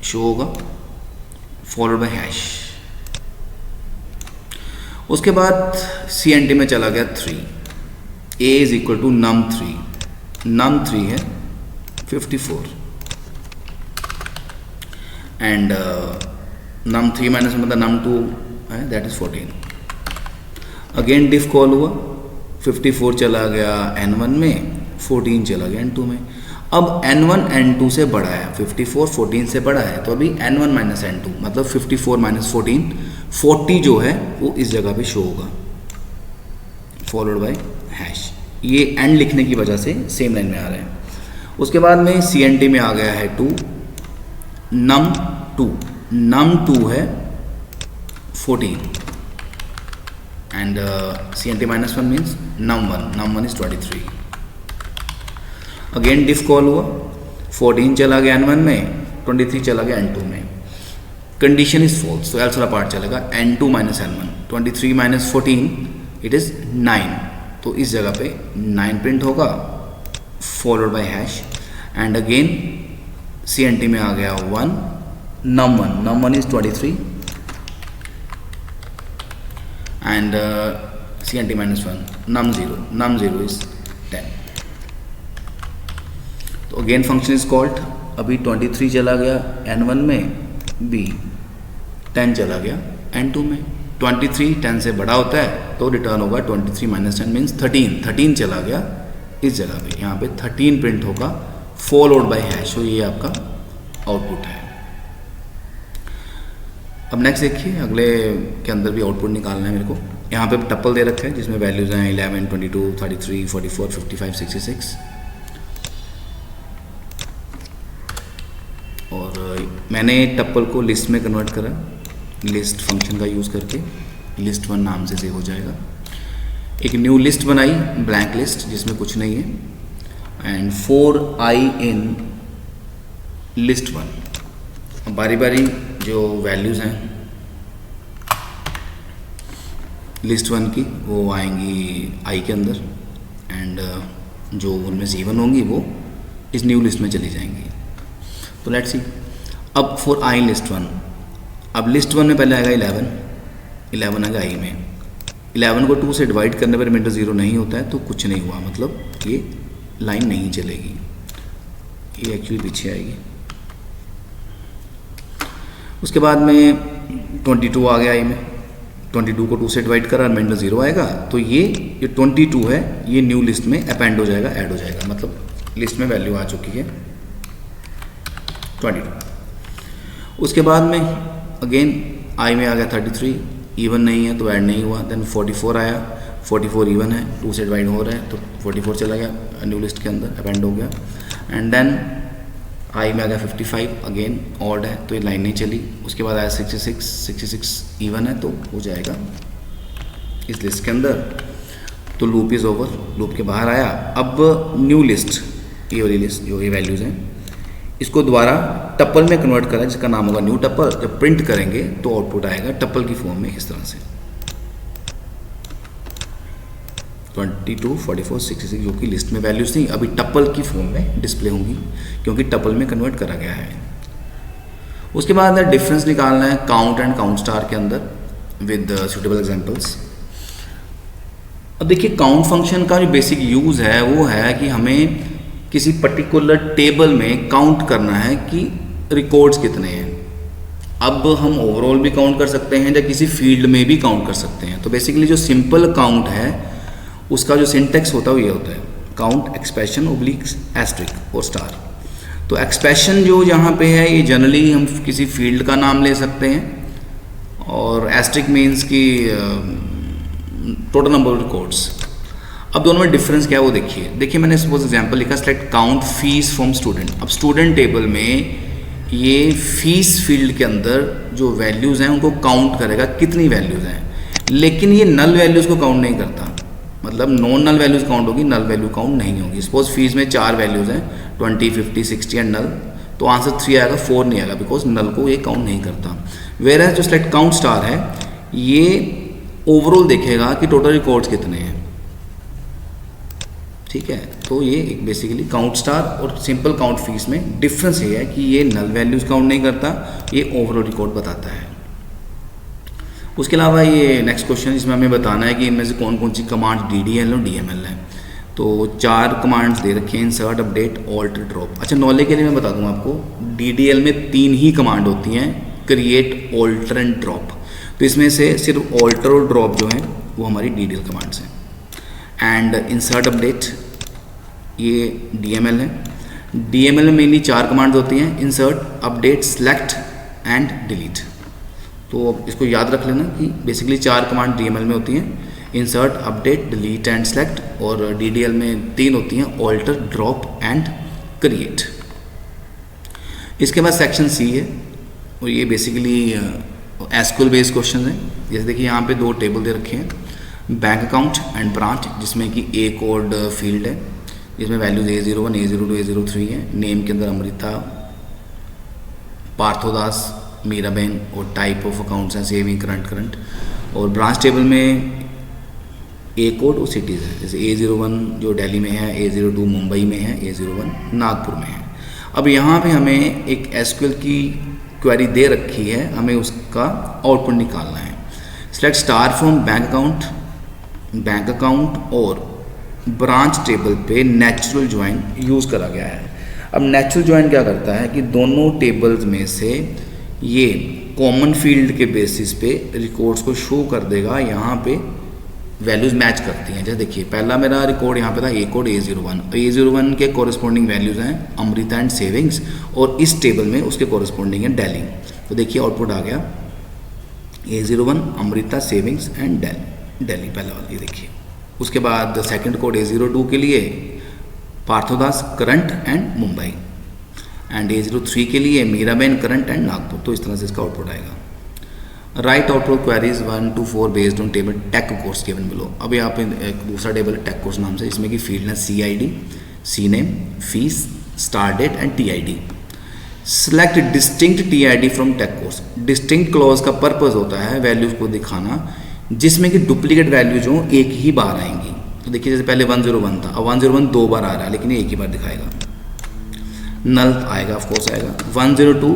शो होगा, फॉलोड बाय हैश। उसके बाद CNT में चला गया 3। A इज इक्वल टू नम 3। नम 3 है 54 एंड नम 3 माइनस मतलब नम 2 है, that is 14। Again def call हुआ, 54 चला गया N1 में, 14 चला गया N2 में। अब N1 N2 से बड़ा है, 54 14 से बड़ा है, तो अभी N1 माइनस N2 मतलब 54 माइनस 14 40 जो है वो इस जगह पे शो होगा, फॉलोड बाय हैश। ये एंड लिखने की वजह से सेम लाइन में आ रहे हैं। उसके बाद में CNT में आ गया है 2, नम 2, नम 2 है 14 and CNT minus 1 means num 1, num 1 is 23। Again def call हुआ, 14 चला गया N1 में, 23 चला गया N2 में। कंडीशन इज फॉल्स, तो एल्स वाला पार्ट चलेगा N2 minus N1, 23 minus 14 it is 9, तो इस जगह पे 9 प्रिंट होगा, followed by hash. And again CNT में आ गया 1, num 1, num 1 is 23 and CNT minus 1, num 0 is 10। तो अगेन फंक्शन इज कॉल्ड, अभी 23 चला गया N1 में, B 10 चला गया N2 में। 23 10 से बड़ा होता है तो रिटर्न होगा 23 माइनस 10 मीन्स 13 चला गया इस जगह पे, यहाँ पे 13 प्रिंट होगा, फॉलोड बाय हैश, तो ये आपका आउटपुट है। अब नेक्स्ट देखिए, अगले के अंदर भी आउटपुट निकालना है मेरे को। यहाँ पे टप्पल दे रखा है जिसमें वैल्यूज़ हैं 11, 22, 33, 44, 55, 66। और मैंने टप्पल को लिस्ट में कन्वर्ट करा, लिस्ट फंक्शन का यूज़ करके। लिस्ट 1 नाम से सेव हो जाएगा। एक न्यू लिस्ट बनाई, ब्लैंक लिस्ट, जिसमें कुछ नहीं है, एंड 4i इन लिस्ट 1। अब बारी बारी जो वैल्यूज़ हैं लिस्ट 1 की वो आएंगी i के अंदर, एंड जो उनमें से इवन होंगी वो इस न्यू लिस्ट में चली जाएंगी। तो लेट्स सी। अब फॉर i लिस्ट 1, अब लिस्ट 1 में पहले आएगा 11 आएगा i में। 11 को 2 से डिवाइड करने पर रिमाइंडर 0 नहीं होता है, तो कुछ नहीं हुआ, मतलब ये लाइन नहीं चलेगी, ये एक्चुअली पीछे आएगी। उसके बाद में 22 आ गया i में, 22 को 2 से डिवाइड करा, रिमाइंडर 0 आएगा, तो ये 22 है, ये न्यू लिस्ट में अपेंड हो जाएगा, ऐड हो जाएगा, मतलब लिस्ट में वैल्यू आ चुकी है 22। उसके बाद में अगेन i में आ गया 33, इवन नहीं है तो ऐड नहीं हुआ। देन 44 आया, 44 इवन है, 2 से डिवाइड हो रहा है, तो 44 चला गया न्यू लिस्ट के अंदर, अपेंड हो गया। एंड देन i में आ गया 55, अगेन ऑड है तो ये लाइन नहीं चली। उसके बाद आया 66 इवन है तो हो जाएगा इस लिस्ट के अंदर, तो लूप इज़ ओवर, लूप के बाहर आया। अब न्यू लिस्ट, ये वाली लिस्ट जो ये वैल्यूज़ हैं, इसको दोबारा टप्पल में कन्वर्ट करा, जिसका नाम होगा न्यू टप्पल। जब प्रिंट करेंगे तो आउटपुट आएगा टप्पल की फॉर्म में इस तरह से 22, 44, 66, जो कि लिस्ट में वैल्यूज थी, अभी टप्पल की फॉर्म में डिस्प्ले होंगी क्योंकि टप्पल में कन्वर्ट करा गया है। उसके बाद डिफरेंस निकालना है काउंट एंड काउंट स्टार के अंदर विद सुटेबल एग्जांपल्स। अब देखिए, काउंट फंक्शन का जो बेसिक यूज़ है वो है कि हमें किसी पर्टिकुलर टेबल में काउंट करना है कि रिकॉर्ड्स कितने हैं। अब हम ओवरऑल भी काउंट कर सकते हैं या किसी फील्ड में भी काउंट कर सकते हैं। तो बेसिकली जो सिंपल काउंट है उसका जो सिंटेक्स होता है वो ये होता है, काउंट एक्सप्रेशन ओब्लिक्स एस्ट्रिक और स्टार। तो एक्सप्रेशन जो यहाँ पे है ये जनरली हम किसी फील्ड का नाम ले सकते हैं, और एस्ट्रिक मीन्स कि टोटल नंबर ऑफ रिकॉर्ड्स। अब दोनों में डिफरेंस क्या है वो देखिए मैंने सपोज एग्जांपल लिखा, select count fees from student. अब स्टूडेंट टेबल में ये फीस फील्ड के अंदर जो वैल्यूज़ हैं उनको काउंट करेगा कितनी वैल्यूज़ हैं, लेकिन ये नल वैल्यूज़ को काउंट नहीं करता। मतलब नॉन नल वैल्यूज़ काउंट होगी, नल वैल्यू काउंट नहीं होगी। सपोज फीस में 4 वैल्यूज़ हैं 20, 50, 60 एंड नल, तो आंसर 3 आएगा, 4 नहीं आएगा, बिकॉज नल को ये काउंट नहीं करता। वेयर जो सेलेक्ट काउंट स्टार है ये ओवरऑल देखेगा कि टोटल रिकॉर्ड्स कितने हैं, ठीक है। तो ये एक बेसिकली काउंट स्टार और सिंपल काउंट फीस में डिफरेंस ये है कि ये नल वैल्यूज़ काउंट नहीं करता, ये ओवरऑल रिकॉर्ड बताता है। उसके अलावा ये नेक्स्ट क्वेश्चन इसमें हमें बताना है कि इनमें से कौन कौन सी कमांड DDL और DML है। तो 4 कमांड्स दे रखे हैं, इंसर्ट, अपडेट, ऑल्टर, ड्रॉप। अच्छा, नॉलेज के लिए मैं बता दूं आपको, DDL में 3 ही कमांड होती हैं, क्रिएट, ऑल्टर एंड ड्रॉप। तो इसमें से सिर्फ ऑल्टर और ड्रॉप जो हैं वो हमारी DDL कमांड्स हैं। एंड इंसर्ट, अपडेट ये DML है। DML में मेनली 4 कमांड्स होती हैं, insert, update, select and delete. तो इसको याद रख लेना कि बेसिकली 4 कमांड DML में होती हैं, insert, update, delete and select, और DDL में 3 होती हैं, ऑल्टर, ड्रॉप एंड क्रिएट। इसके बाद सेक्शन C है, और ये बेसिकली एसक्यूएल बेस्ड क्वेश्चन है। जैसे देखिए यहाँ पे 2 टेबल दे रखे हैं, बैंक अकाउंट एंड ब्रांच, जिसमें कि ए कोड फील्ड है, जिसमें वैल्यूज A01, A02, A03 है। नेम के अंदर अमृता, पार्थोदास, मीराबेन, और टाइप ऑफ अकाउंट्स हैं सेविंग, करंट। और ब्रांच टेबल में ए कोड और सिटीज़ है, जैसे A01 जो दिल्ली में है, A02 मुंबई में है, A01 नागपुर में है। अब यहाँ पे हमें एक एसक्यूएल की क्वेरी दे रखी है, हमें उसका आउटपुट निकालना है। Select star from bank account और ब्रांच टेबल पे नेचुरल ज्वाइन यूज़ करा गया है। अब नेचुरल ज्वाइन क्या करता है कि दोनों टेबल्स में से ये कॉमन फील्ड के बेसिस पे रिकॉर्ड्स को शो कर देगा यहाँ पे वैल्यूज़ मैच करती हैं। जैसे देखिए पहला मेरा रिकॉर्ड यहाँ पे था ए कोड A01, A01 के कॉरस्पॉन्डिंग वैल्यूज़ हैं अमृता एंड सेविंग्स, और इस टेबल में उसके कॉरस्पॉन्डिंग है डेली। तो देखिए आउटपुट आ गया A01 Amrita savings and daily पहला वाला, ये देखिए। उसके बाद सेकंड कोड A02 के लिए Parthodas current and Mumbai, and A03 के लिए मीराबेन करंट एंड नागपुर। तो इस तरह से इसका आउटपुट आएगा। Write output queries 1 to 4 based on table take course given below. अब यहाँ पे एक दूसरा टेबल टेक कोर्स नाम से, इसमें की फील्ड है CID, CNAME, fees, start date and TID। Select distinct TID from take course. Distinct clause का पर्पस होता है वैल्यूज को दिखाना जिसमें कि डुप्लीकेट वैल्यूज हो एक ही बार आएंगी। तो देखिए जैसे पहले 101 था, अब 101 दो बार आ रहा है लेकिन एक ही बार दिखाएगा। नल आएगा, ऑफकोर्स आएगा। 102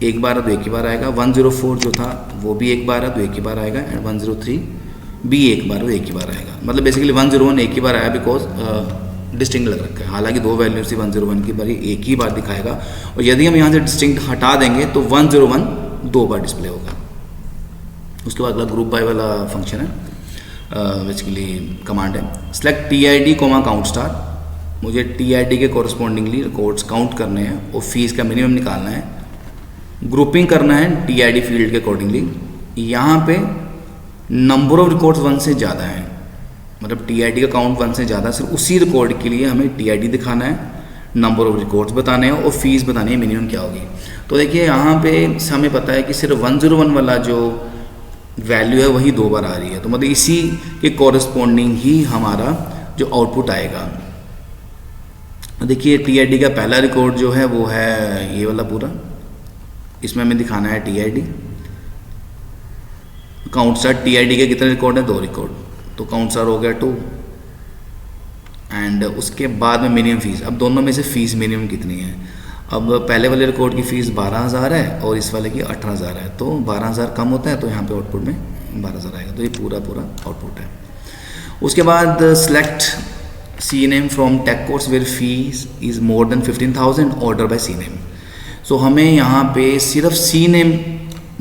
एक बार है तो एक ही बार आएगा। 104 जो था वो भी एक बार है तो एक ही बार आएगा, एंड 103 भी एक बार तो एक ही बार आएगा। मतलब बेसिकली 101 एक ही बार आया बिकॉज डिस्टिंक्ट लग रखा है। हालांकि दो वैल्यूज थी 101 की, बार एक ही बार दिखाएगा। और यदि हम यहाँ से डिस्टिंक्ट हटा देंगे तो 101 दो बार डिस्प्ले होगा। उसके बाद अगला ग्रुप बाय वाला फंक्शन है, बेसिकली कमांड है। Select TID count star. मुझे TID के कॉरस्पॉन्डिंगली रिकॉर्ड्स काउंट करने हैं और फीस का मिनिमम निकालना है। ग्रुपिंग करना है TID फील्ड के अकॉर्डिंगली। यहाँ पे नंबर ऑफ रिकॉर्ड्स 1 से ज़्यादा है, मतलब TID का काउंट 1 से ज़्यादा, सिर्फ उसी रिकॉर्ड के लिए हमें TID दिखाना है, नंबर ऑफ रिकॉर्ड्स बताने हैं और फीस बतानी है मिनिमम क्या होगी। तो देखिए यहाँ पे हमें पता है कि सिर्फ 101 वाला जो वैल्यू है वही दो बार आ रही है, तो मतलब इसी के कॉरस्पॉन्डिंग ही हमारा जो आउटपुट आएगा। देखिए TID का पहला रिकॉर्ड जो है वो है ये वाला पूरा, इसमें हमें दिखाना है TID काउंट स्टार। TID के कितने रिकॉर्ड है? 2 रिकॉर्ड, तो काउंट स्टार हो गया 2, एंड उसके बाद में मिनिमम फीस। अब दोनों में से फीस मिनिमम कितनी है? अब पहले वाले रिकॉर्ड की फ़ीस 12,000 है और इस वाले की 18,000 है, तो 12,000 कम होता है तो यहाँ पे आउटपुट में 12,000 आएगा। तो ये पूरा आउटपुट है। उसके बाद select CNAME from take course where fees is more than 15,000 order by CNAME। So हमें यहाँ पे सिर्फ CNAME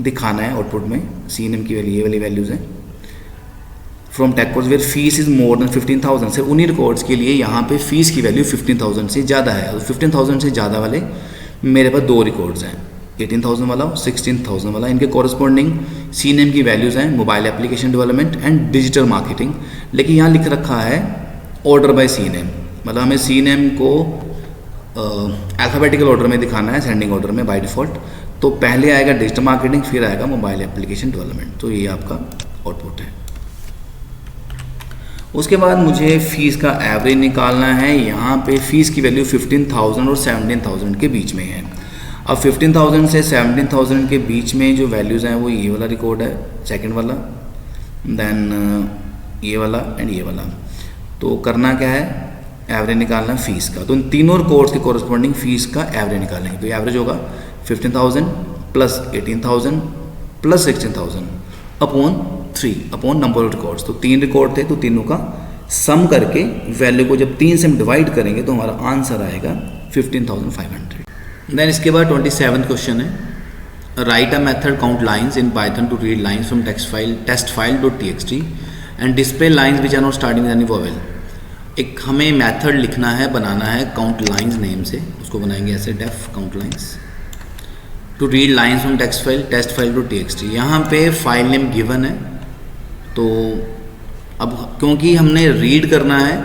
दिखाना है आउटपुट में। CNAME की वैल्यू ये वाली वैल्यूज़ हैं from take course where fees is more than 15,000। सिर्फ उन्हीं रिकॉर्ड्स के लिए यहाँ पे फीस की वैल्यू 15,000 से ज़्यादा है, और 15,000 से ज़्यादा वाले मेरे पास 2 रिकॉर्ड्स हैं, 18,000 वाला और 16,000 वाला। इनके कॉरस्पॉन्डिंग CNAME की वैल्यूज़ हैं mobile application development and digital marketing. लेकिन यहाँ लिख रखा है ऑर्डर बाय CNAME, मतलब हमें CNAME को अल्फ़ाबेटिकल ऑर्डर में दिखाना है, सेंडिंग ऑर्डर में बाय डिफ़ॉल्ट। तो पहले आएगा डिजिटल मार्केटिंग, फिर आएगा मोबाइल एप्लीकेशन डेवलपमेंट। तो ये आपका आउटपुट है। उसके बाद मुझे फ़ीस का एवरेज निकालना है। यहाँ पे फ़ीस की वैल्यू 15,000 और 17,000 के बीच में है। अब 15,000 से 17,000 के बीच में जो वैल्यूज़ हैं वो ये वाला रिकॉर्ड है, सेकंड वाला, देन ये वाला एंड ये वाला। तो करना क्या है, एवरेज निकालना फ़ीस का। तो इन तीनों रिकॉर्ड्स के कॉरस्पॉन्डिंग फ़ीस का एवरेज निकालेंगे। तो एवरेज होगा 15,000 plus 18,000 plus 16,000 upon 3 upon number of records. तो 3 रिकॉर्ड थे तो तीनों का सम करके वैल्यू को जब 3 से हम डिवाइड करेंगे तो हमारा आंसर आएगा 15,500। देन इसके बाद 27th क्वेश्चन है, write a method count lines in Python to read lines from test file .txt and display lines which are not starting with any vowel. एक हमें मेथड लिखना है, बनाना है काउंट लाइन्स नेम से, उसको बनाएंगे ऐसे def count lines to read lines from test file .txt। यहाँ पे फाइल नेम गिवन है, तो अब क्योंकि हमने रीड करना है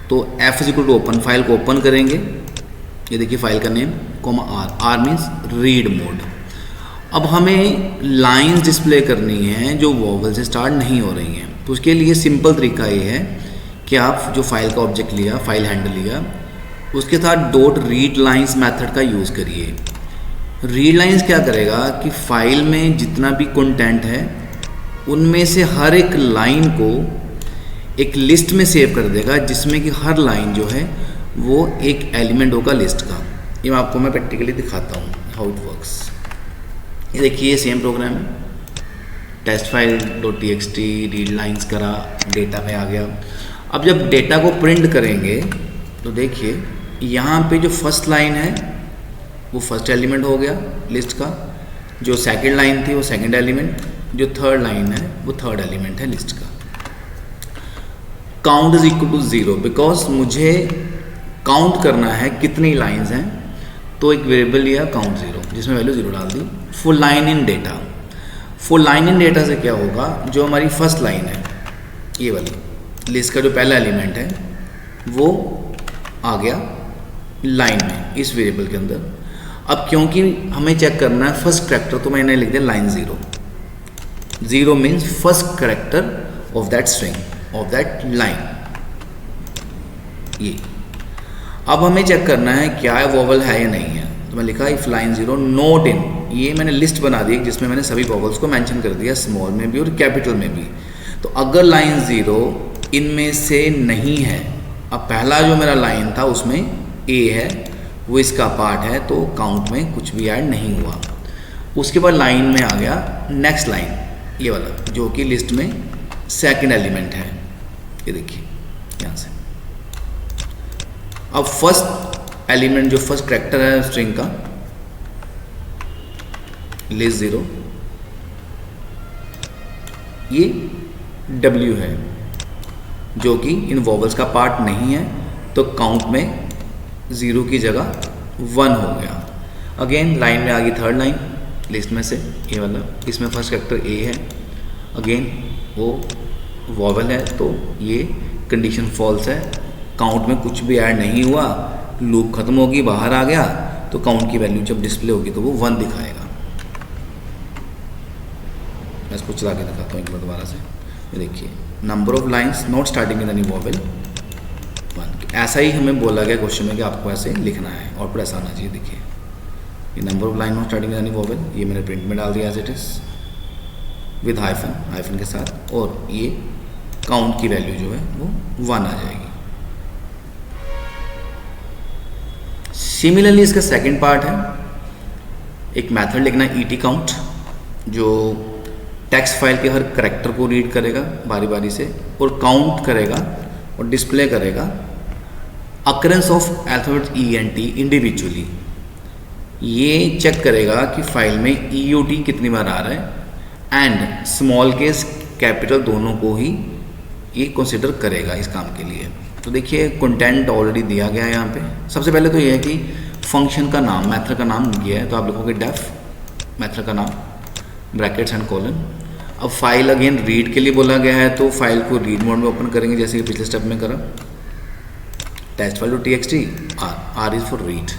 तो F is equal to open, file को ओपन करेंगे। ये देखिए फाइल का name R means read mode. अब हमें लाइन्स डिस्प्ले करनी है जो वोवेल से स्टार्ट नहीं हो रही हैं। तो उसके लिए सिंपल तरीका ये है कि आप जो फाइल का ऑब्जेक्ट लिया, फाइल हैंडल लिया, उसके साथ .रीड लाइन्स मेथड का यूज़ करिए। रीड लाइन्स क्या करेगा कि फाइल में जितना भी कंटेंट है उनमें से हर एक लाइन को एक लिस्ट में सेव कर देगा, जिसमें कि हर लाइन जो है वो एक एलिमेंट होगा लिस्ट का। ये आपको मैं प्रैक्टिकली दिखाता हूँ हाउ इट वर्क्स। ये देखिए ये सेम प्रोग्राम है, test file .txt read lines करा, डेटा में आ गया। अब जब डेटा को प्रिंट करेंगे तो देखिए यहाँ पे जो फर्स्ट लाइन है वो फर्स्ट एलिमेंट हो गया लिस्ट का, जो सेकंड लाइन थी वो सेकंड एलिमेंट, जो थर्ड लाइन है वो थर्ड एलिमेंट है लिस्ट का। Count is equal to 0 because मुझे काउंट करना है कितनी लाइंस हैं, तो एक वेरिएबल लिया काउंट 0 जिसमें वैल्यू 0 डाल दी। Full line in data, full line in data से क्या होगा, जो हमारी फर्स्ट लाइन है ये वाली लिस्ट का जो पहला एलिमेंट है वो आ गया लाइन में इस वेरिएबल के अंदर। अब क्योंकि हमें चेक करना है फर्स्ट कैरेक्टर, तो मैंने लिख दिया line 0। 0 means first character of that string of that line. ये अब हमें चेक करना है क्या है वोवल है या नहीं है, तो मैं लिखा इफ लाइन 0 नोट इन, ये मैंने लिस्ट बना दी जिसमें मैंने सभी वोवल्स को मेंशन कर दिया, स्मॉल में भी और कैपिटल में भी। तो अगर लाइन 0 इनमें से नहीं है, अब पहला जो मेरा लाइन था उसमें ए है, वो इसका पार्ट है, तो काउंट में कुछ भी ऐड नहीं हुआ। उसके बाद लाइन में आ गया नेक्स्ट लाइन, ये वाला जो कि लिस्ट में सेकंड एलिमेंट है, ये देखिए यहाँ से। अब फर्स्ट एलिमेंट जो फर्स्ट कैरेक्टर है स्ट्रिंग का लिस्ट 0, ये W है जो कि इन वोवल्स का पार्ट नहीं है, तो काउंट में 0 की जगह 1 हो गया। अगेन लाइन में आ गई थर्ड लाइन लिस्ट में से, ये वाला, इसमें फर्स्ट कैरेक्टर A है, अगेन वो वोवल है, तो ये कंडीशन फॉल्स है, काउंट में कुछ भी ऐड नहीं हुआ, लूप खत्म होगी, बाहर आ गया, तो काउंट की वैल्यू जब डिस्प्ले होगी तो वो 1 दिखाएगा। मैं इसको चला के दिखाता हूँ एक बार दोबारा से, ये देखिए number of lines not starting with any vowel 1। ऐसा ही हमें बोला गया क्वेश्चन में कि आपको ऐसे लिखना है, आउटपुट ऐसा आना चाहिए। देखिए ये number of line not starting with any vowel, ये मैंने प्रिंट में डाल दिया as it is with hyphen के साथ, और ये काउंट की वैल्यू जो है वो 1 आ जाएगी। सिमिलरली इसका सेकंड पार्ट है, एक मेथड लिखना है ET काउंट, जो टेक्स्ट फाइल के हर करैक्टर को रीड करेगा बारी बारी से और काउंट करेगा और डिस्प्ले करेगा occurrence of alphabet E and T individually. ये चेक करेगा कि फाइल में EOT कितनी बार आ रहा है एंड स्मॉल केस कैपिटल दोनों को ही ये कंसिडर करेगा इस काम के लिए। तो देखिए कंटेंट ऑलरेडी दिया गया है यहाँ पे। सबसे पहले तो ये है कि फंक्शन का नाम, मेथड का नाम दिया है, तो आप लिखोगे डेफ मेथड का नाम ब्रैकेट्स एंड कॉलन। अब फाइल अगेन रीड के लिए बोला गया है, तो फाइल को रीड मोड में ओपन करेंगे जैसे कि पिछले स्टेप में करा, test file to txt, R is for read.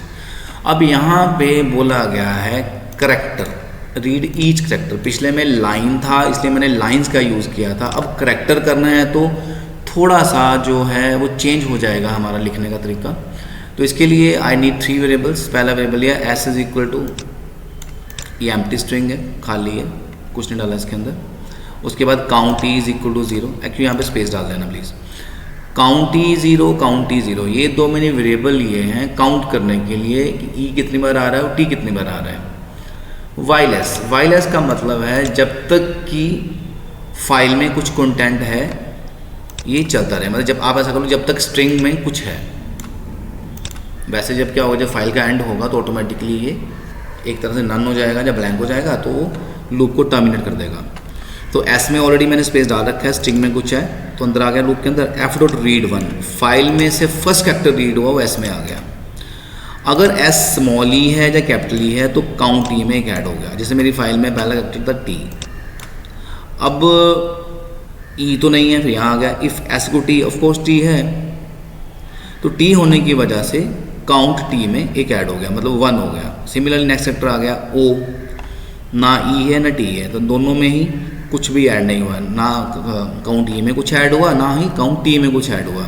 अब यहाँ पे बोला गया है करेक्टर, रीड ईच करेक्टर। पिछले में लाइन था इसलिए मैंने लाइंस का यूज़ किया था, अब करेक्टर करना है तो थोड़ा सा जो है वो चेंज हो जाएगा हमारा लिखने का तरीका। तो इसके लिए आई नीड 3 वेरिएबल्स। पहला वेरिएबल यह S इज इक्वल टू, ये एम्प्टी स्ट्रिंग है, खाली है, कुछ नहीं डाला इसके अंदर। उसके बाद count T is equal to 0, actually यहाँ पे स्पेस डाल देना please. Count T 0, count T 0, ये दो मैंने वेरिएबल लिए हैं काउंट करने के लिए कि E कितनी बार आ रहा है और T कितनी बार आ रहा है। वाइल एस का मतलब है जब तक कि फाइल में कुछ कंटेंट है ये चलता रहे, मतलब जब आप ऐसा करो जब तक स्ट्रिंग में कुछ है। वैसे जब क्या होगा, जब फाइल का एंड होगा तो ऑटोमेटिकली ये एक तरह से नन हो जाएगा, जब ब्लैंक हो जाएगा तो वो लूप को टर्मिनेट कर देगा। तो एस में ऑलरेडी मैंने स्पेस डाल रखा है, स्ट्रिंग में कुछ है तो अंदर आ गया लूप के अंदर। एफ डॉट रीड 1, फाइल में से फर्स्ट कैरेक्टर रीड हुआ वो एस में आ गया। अगर एस स्मॉल ई है या कैपिटल ई है तो काउंट ई में एक ऐड हो गया। जैसे मेरी फाइल में पहला कैरेक्टर था टी, अब ई तो नहीं है, फिर यहाँ आ गया इफ़ एस को टी, ऑफकोर्स टी है, तो टी होने की वजह से काउंट टी में एक ऐड हो गया, मतलब 1 हो गया। सिमिलरली नेक्स्ट सेक्टर आ गया ओ, ना ई है ना टी है, तो दोनों में ही कुछ भी ऐड नहीं हुआ, ना काउंट ई में कुछ ऐड हुआ ना ही काउंट टी में कुछ ऐड हुआ।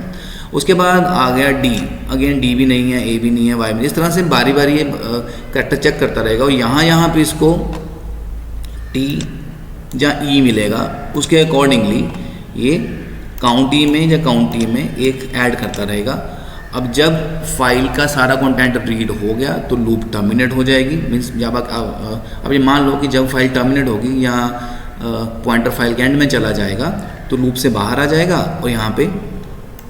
उसके बाद आ गया डी, अगेन डी भी नहीं है, ए भी नहीं है, वाई भी। इस तरह से बारी बारी ये कैरेक्टर चेक करता रहेगा और यहाँ पे इसको टी या ई मिलेगा, उसके अकॉर्डिंगली ये काउंट ई में या काउंट टी में एक ऐड करता रहेगा। अब जब फाइल का सारा कंटेंट रीड हो गया तो लूप टर्मिनेट हो जाएगी। मीन्स जब अब ये मान लो कि जब फाइल टर्मिनेट होगी या पॉइंटर फाइल के एंड में चला जाएगा तो लूप से बाहर आ जाएगा और यहाँ पे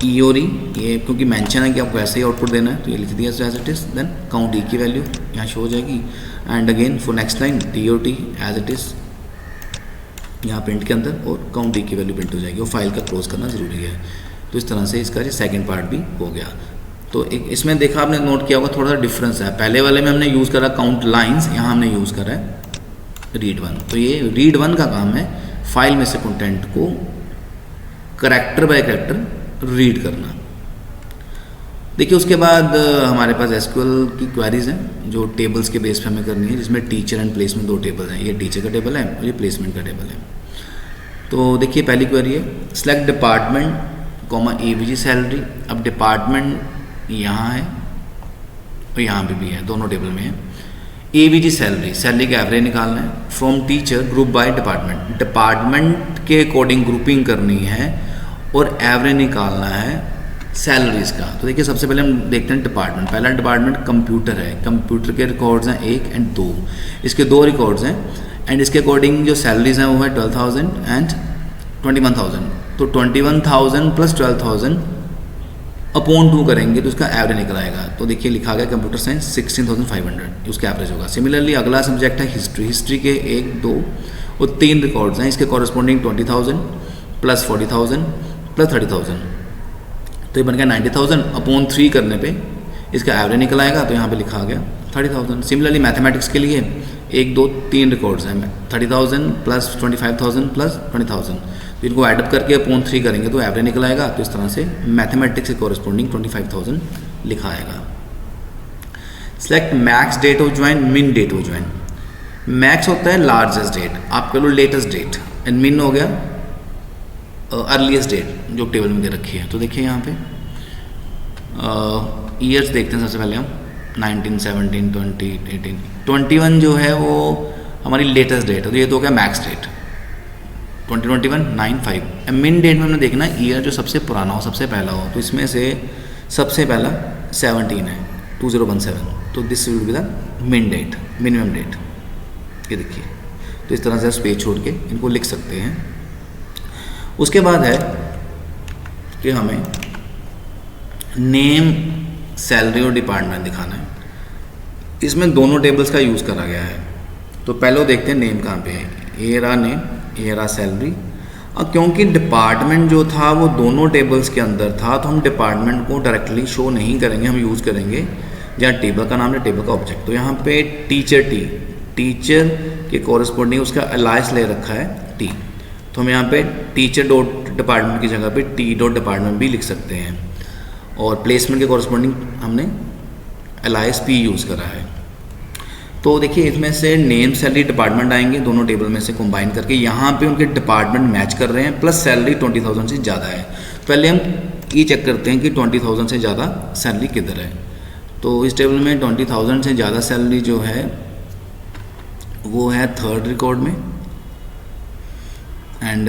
ई और ई, ये क्योंकि मेंशन है कि आपको ऐसे ही आउटपुट देना है तो ये लिख दिया as it is. Then count E की वैल्यू यहाँ शो हो जाएगी and again for next line T और टी एज इट इज़ यहाँ प्रिंट के अंदर, और काउंट ई की वैल्यू प्रिंट हो जाएगी। और फाइल का क्लोज करना ज़रूरी है। तो इस तरह से इसका सेकंड पार्ट भी हो गया। तो एक इसमें देखा आपने नोट किया होगा थोड़ा सा डिफरेंस है, पहले वाले में हमने यूज़ करा काउंट लाइंस, यहाँ हमने यूज़ करा है रीड वन। तो ये रीड वन का काम है फाइल में से कंटेंट को करैक्टर बाय करैक्टर रीड करना। देखिए उसके बाद हमारे पास एसक्यूएल की क्वेरीज हैं जो टेबल्स के बेस पे हमें करनी है, जिसमें टीचर एंड प्लेसमेंट दो टेबल हैं, ये टीचर का टेबल है और ये प्लेसमेंट का टेबल है। तो देखिए पहली क्वेरी है select department comma AVG salary. अब डिपार्टमेंट यहाँ है और यहाँ पे भी है, दोनों टेबल में है। एवीजी सैलरी, सैलरी का एवरेज निकालना है from teacher group by department, department के अकॉर्डिंग ग्रुपिंग करनी है और एवरेज निकालना है सैलरीज का। तो देखिए सबसे पहले हम देखते हैं डिपार्टमेंट। पहला डिपार्टमेंट कंप्यूटर है, कंप्यूटर के रिकॉर्ड्स हैं 1 एंड 2, इसके 2 रिकॉर्ड्स हैं एंड इसके अकॉर्डिंग जो सैलरीज हैं वो है 12,000 एंड 21,000। तो 21,000 प्लस 12,000 अपॉन 2 करेंगे तो उसका एवरेज निकल आएगा। तो देखिए लिखा गया कंप्यूटर साइंस 16,500 उसका एवरेज होगा। सिमिलरली अगला सब्जेक्ट है हिस्ट्री, हिस्ट्री के 1, 2 और 3 रिकॉर्ड्स हैं, इसके कॉरस्पॉन्डिंग 20,000 प्लस 40,000 प्लस 30,000, तो ये बन गया 90,000 अपॉन 3 करने पे इसका एवरेज निकल आएगा। तो यहाँ पे लिखा गया 30,000। सिमिलरली मैथमेटिक्स के लिए 1, 2, 3 रिकॉर्ड्स हैं, 30,000 प्लस 25,000 प्लस 20,000, तो इनको एडअप करके अपॉन 3 करेंगे तो एवरेज निकल आएगा। तो इस तरह से मैथमेटिक्स के कॉरस्पॉन्डिंग 25,000 लिखा आएगा। Select max date of join, min date of join. Max होता है लार्जेस्ट डेट, आप कह लो लेटेस्ट डेट, एंड मिन हो गया अर्लीस्ट डेट जो टेबल में दे रखी है। तो देखिए यहाँ पे ईयर्स देखते हैं सबसे पहले हम 19, 17, 20, 18, 21 जो है वो हमारी लेटेस्ट डेट है, तो ये तो हो गया मैक्स डेट 2021 9/5। मिन डेट में हमने देखना ईयर जो सबसे पुराना हो, सबसे पहला हो, तो इसमें से सबसे पहला 17 है 2017, तो दिस विल बी द मिन डेट, मिनिमम डेट। ये देखिए तो इस तरह से स्पेस छोड़ के इनको लिख सकते हैं। उसके बाद है कि हमें नेम, सैलरी और डिपार्टमेंट दिखाना है। इसमें दोनों टेबल्स का यूज़ करा गया है। तो पहले देखते हैं नेम कहाँ पे है, ये रहा नेम, ये रहा सैलरी। अब क्योंकि डिपार्टमेंट जो था वो दोनों टेबल्स के अंदर था तो हम डिपार्टमेंट को डायरेक्टली शो नहीं करेंगे, हम यूज़ करेंगे जहाँ टेबल का नाम है टेबल का ऑब्जेक्ट। तो यहाँ पे टीचर टीचर के कॉरस्पॉन्डिंग उसका अलाइस ले रखा है टी, तो हम यहाँ पे टीचर डॉट डिपार्टमेंट की जगह पे टी डॉट डिपार्टमेंट भी लिख सकते हैं। और प्लेसमेंट के कॉरस्पॉन्डिंग हमने अलाइस पी यूज़ करा है। तो देखिए इसमें से नेम, सैलरी, डिपार्टमेंट आएंगे दोनों टेबल में से कंबाइन करके, यहाँ पे उनके डिपार्टमेंट मैच कर रहे हैं प्लस सैलरी 20,000 से ज़्यादा है। पहले हम ये चेक करते हैं कि 20,000 से ज़्यादा सैलरी किधर है। तो इस टेबल में 20,000 से ज़्यादा सैलरी जो है वो है 3rd रिकॉर्ड में, एंड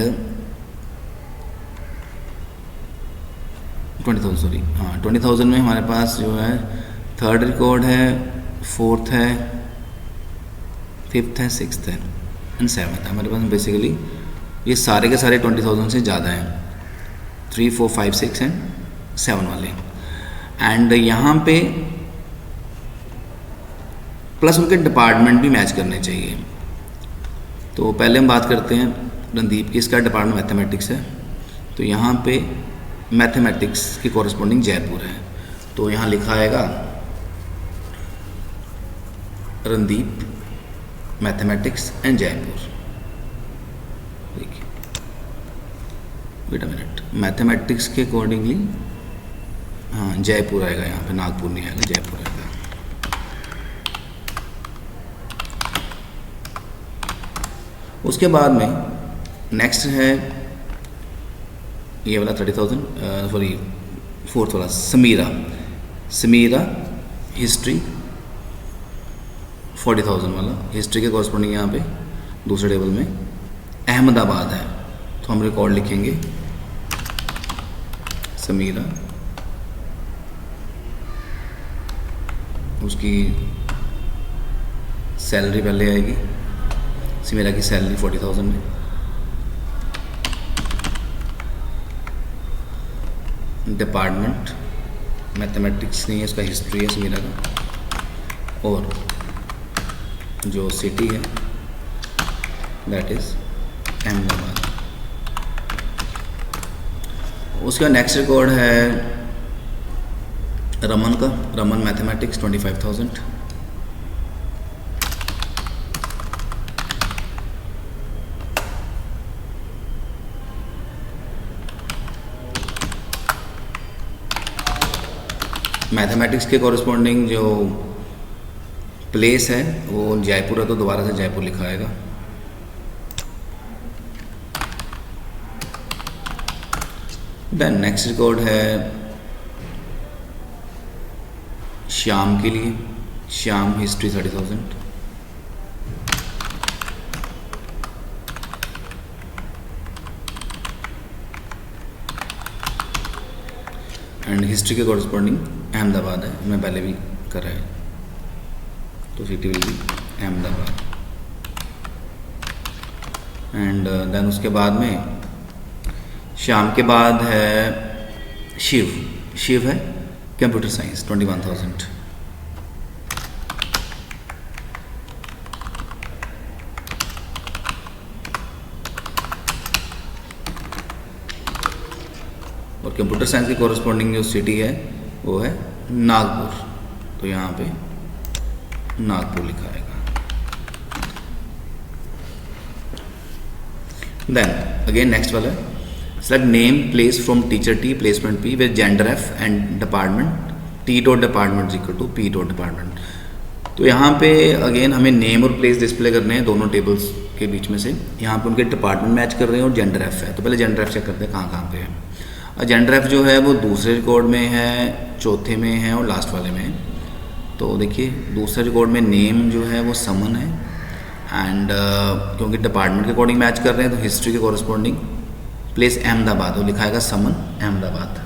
20,000 में हमारे पास जो है 3rd रिकॉर्ड है, 4th है, 5th है, 6th है एंड 7th है। हमारे पास बेसिकली ये सारे के सारे 20,000 से ज़्यादा हैं, 3, 4, 5, 6 एंड 7 वाले। एंड यहाँ पे प्लस उनके डिपार्टमेंट भी मैच करने चाहिए। तो पहले हम बात करते हैं रणदीप की, इसका डिपार्टमेंट मैथमेटिक्स है, तो यहाँ पे मैथमेटिक्स की कॉरस्पॉन्डिंग जयपुर है। तो यहाँ लिखा आएगा रणदीप मैथमेटिक्स एंड जयपुर। देखिए वेट अ मिनट, मैथमेटिक्स के अकॉर्डिंगली हाँ जयपुर आएगा, यहाँ पे नागपुर नहीं आएगा, जयपुर आएगा। उसके बाद में नेक्स्ट है ये वाला 30,000, सॉरी 4th वाला समीरा हिस्ट्री 40,000 वाला। हिस्ट्री के कॉरस्पॉन्डिंग यहाँ पे दूसरे टेबल में अहमदाबाद है, तो हम रिकॉर्ड लिखेंगे समीरा, उसकी सैलरी पहले आएगी, समीरा की सैलरी 40,000 है। डिपार्टमेंट मैथमेटिक्स नहीं है, इसका हिस्ट्री है समीरा का, और जो सिटी है दैट इज़ अहमदाबाद। उसका नेक्स्ट रिकॉर्ड है रमन का, रमन मैथमेटिक्स 25,000। मैथमेटिक्स के कॉरस्पॉन्डिंग जो प्लेस है वो जयपुर है, तो दोबारा से जयपुर लिखा आएगा। देन नेक्स्ट रिकॉर्ड है श्याम के लिए, श्याम हिस्ट्री 30,000। एंड हिस्ट्री के कॉरस्पॉन्डिंग अहमदाबाद है, मैं पहले भी कर रहा है, तो city will be Ahmedabad. And then उसके बाद में शाम के बाद है शिव, शिव है कंप्यूटर साइंस 21,000। और कंप्यूटर साइंस की कॉरस्पॉन्डिंग जो सिटी है वो है नागपुर, तो यहाँ पे नागपुर लिखा आएगा। देन अगेन नेक्स्ट वाला select name place from teacher T placement P with gender F and department T dot department equal to P dot department. तो यहाँ पे अगेन हमें नेम और प्लेस डिस्प्ले करने हैं दोनों टेबल्स के बीच में से। यहाँ पे उनके डिपार्टमेंट मैच कर रहे हैं और जेंडर एफ है, तो पहले जेंडर एफ चेक करते हैं कहाँ कहाँ पे है। और जेंडर एफ जो है वो दूसरे रिकॉर्ड में है, चौथे में है और लास्ट वाले में है। तो देखिए दूसरे रिकॉर्ड में नेम जो है वो समन है एंड क्योंकि डिपार्टमेंट के अकॉर्डिंग मैच कर रहे हैं तो हिस्ट्री के कॉरस्पॉन्डिंग प्लेस अहमदाबाद, वो लिखा आएगा समन अहमदाबाद।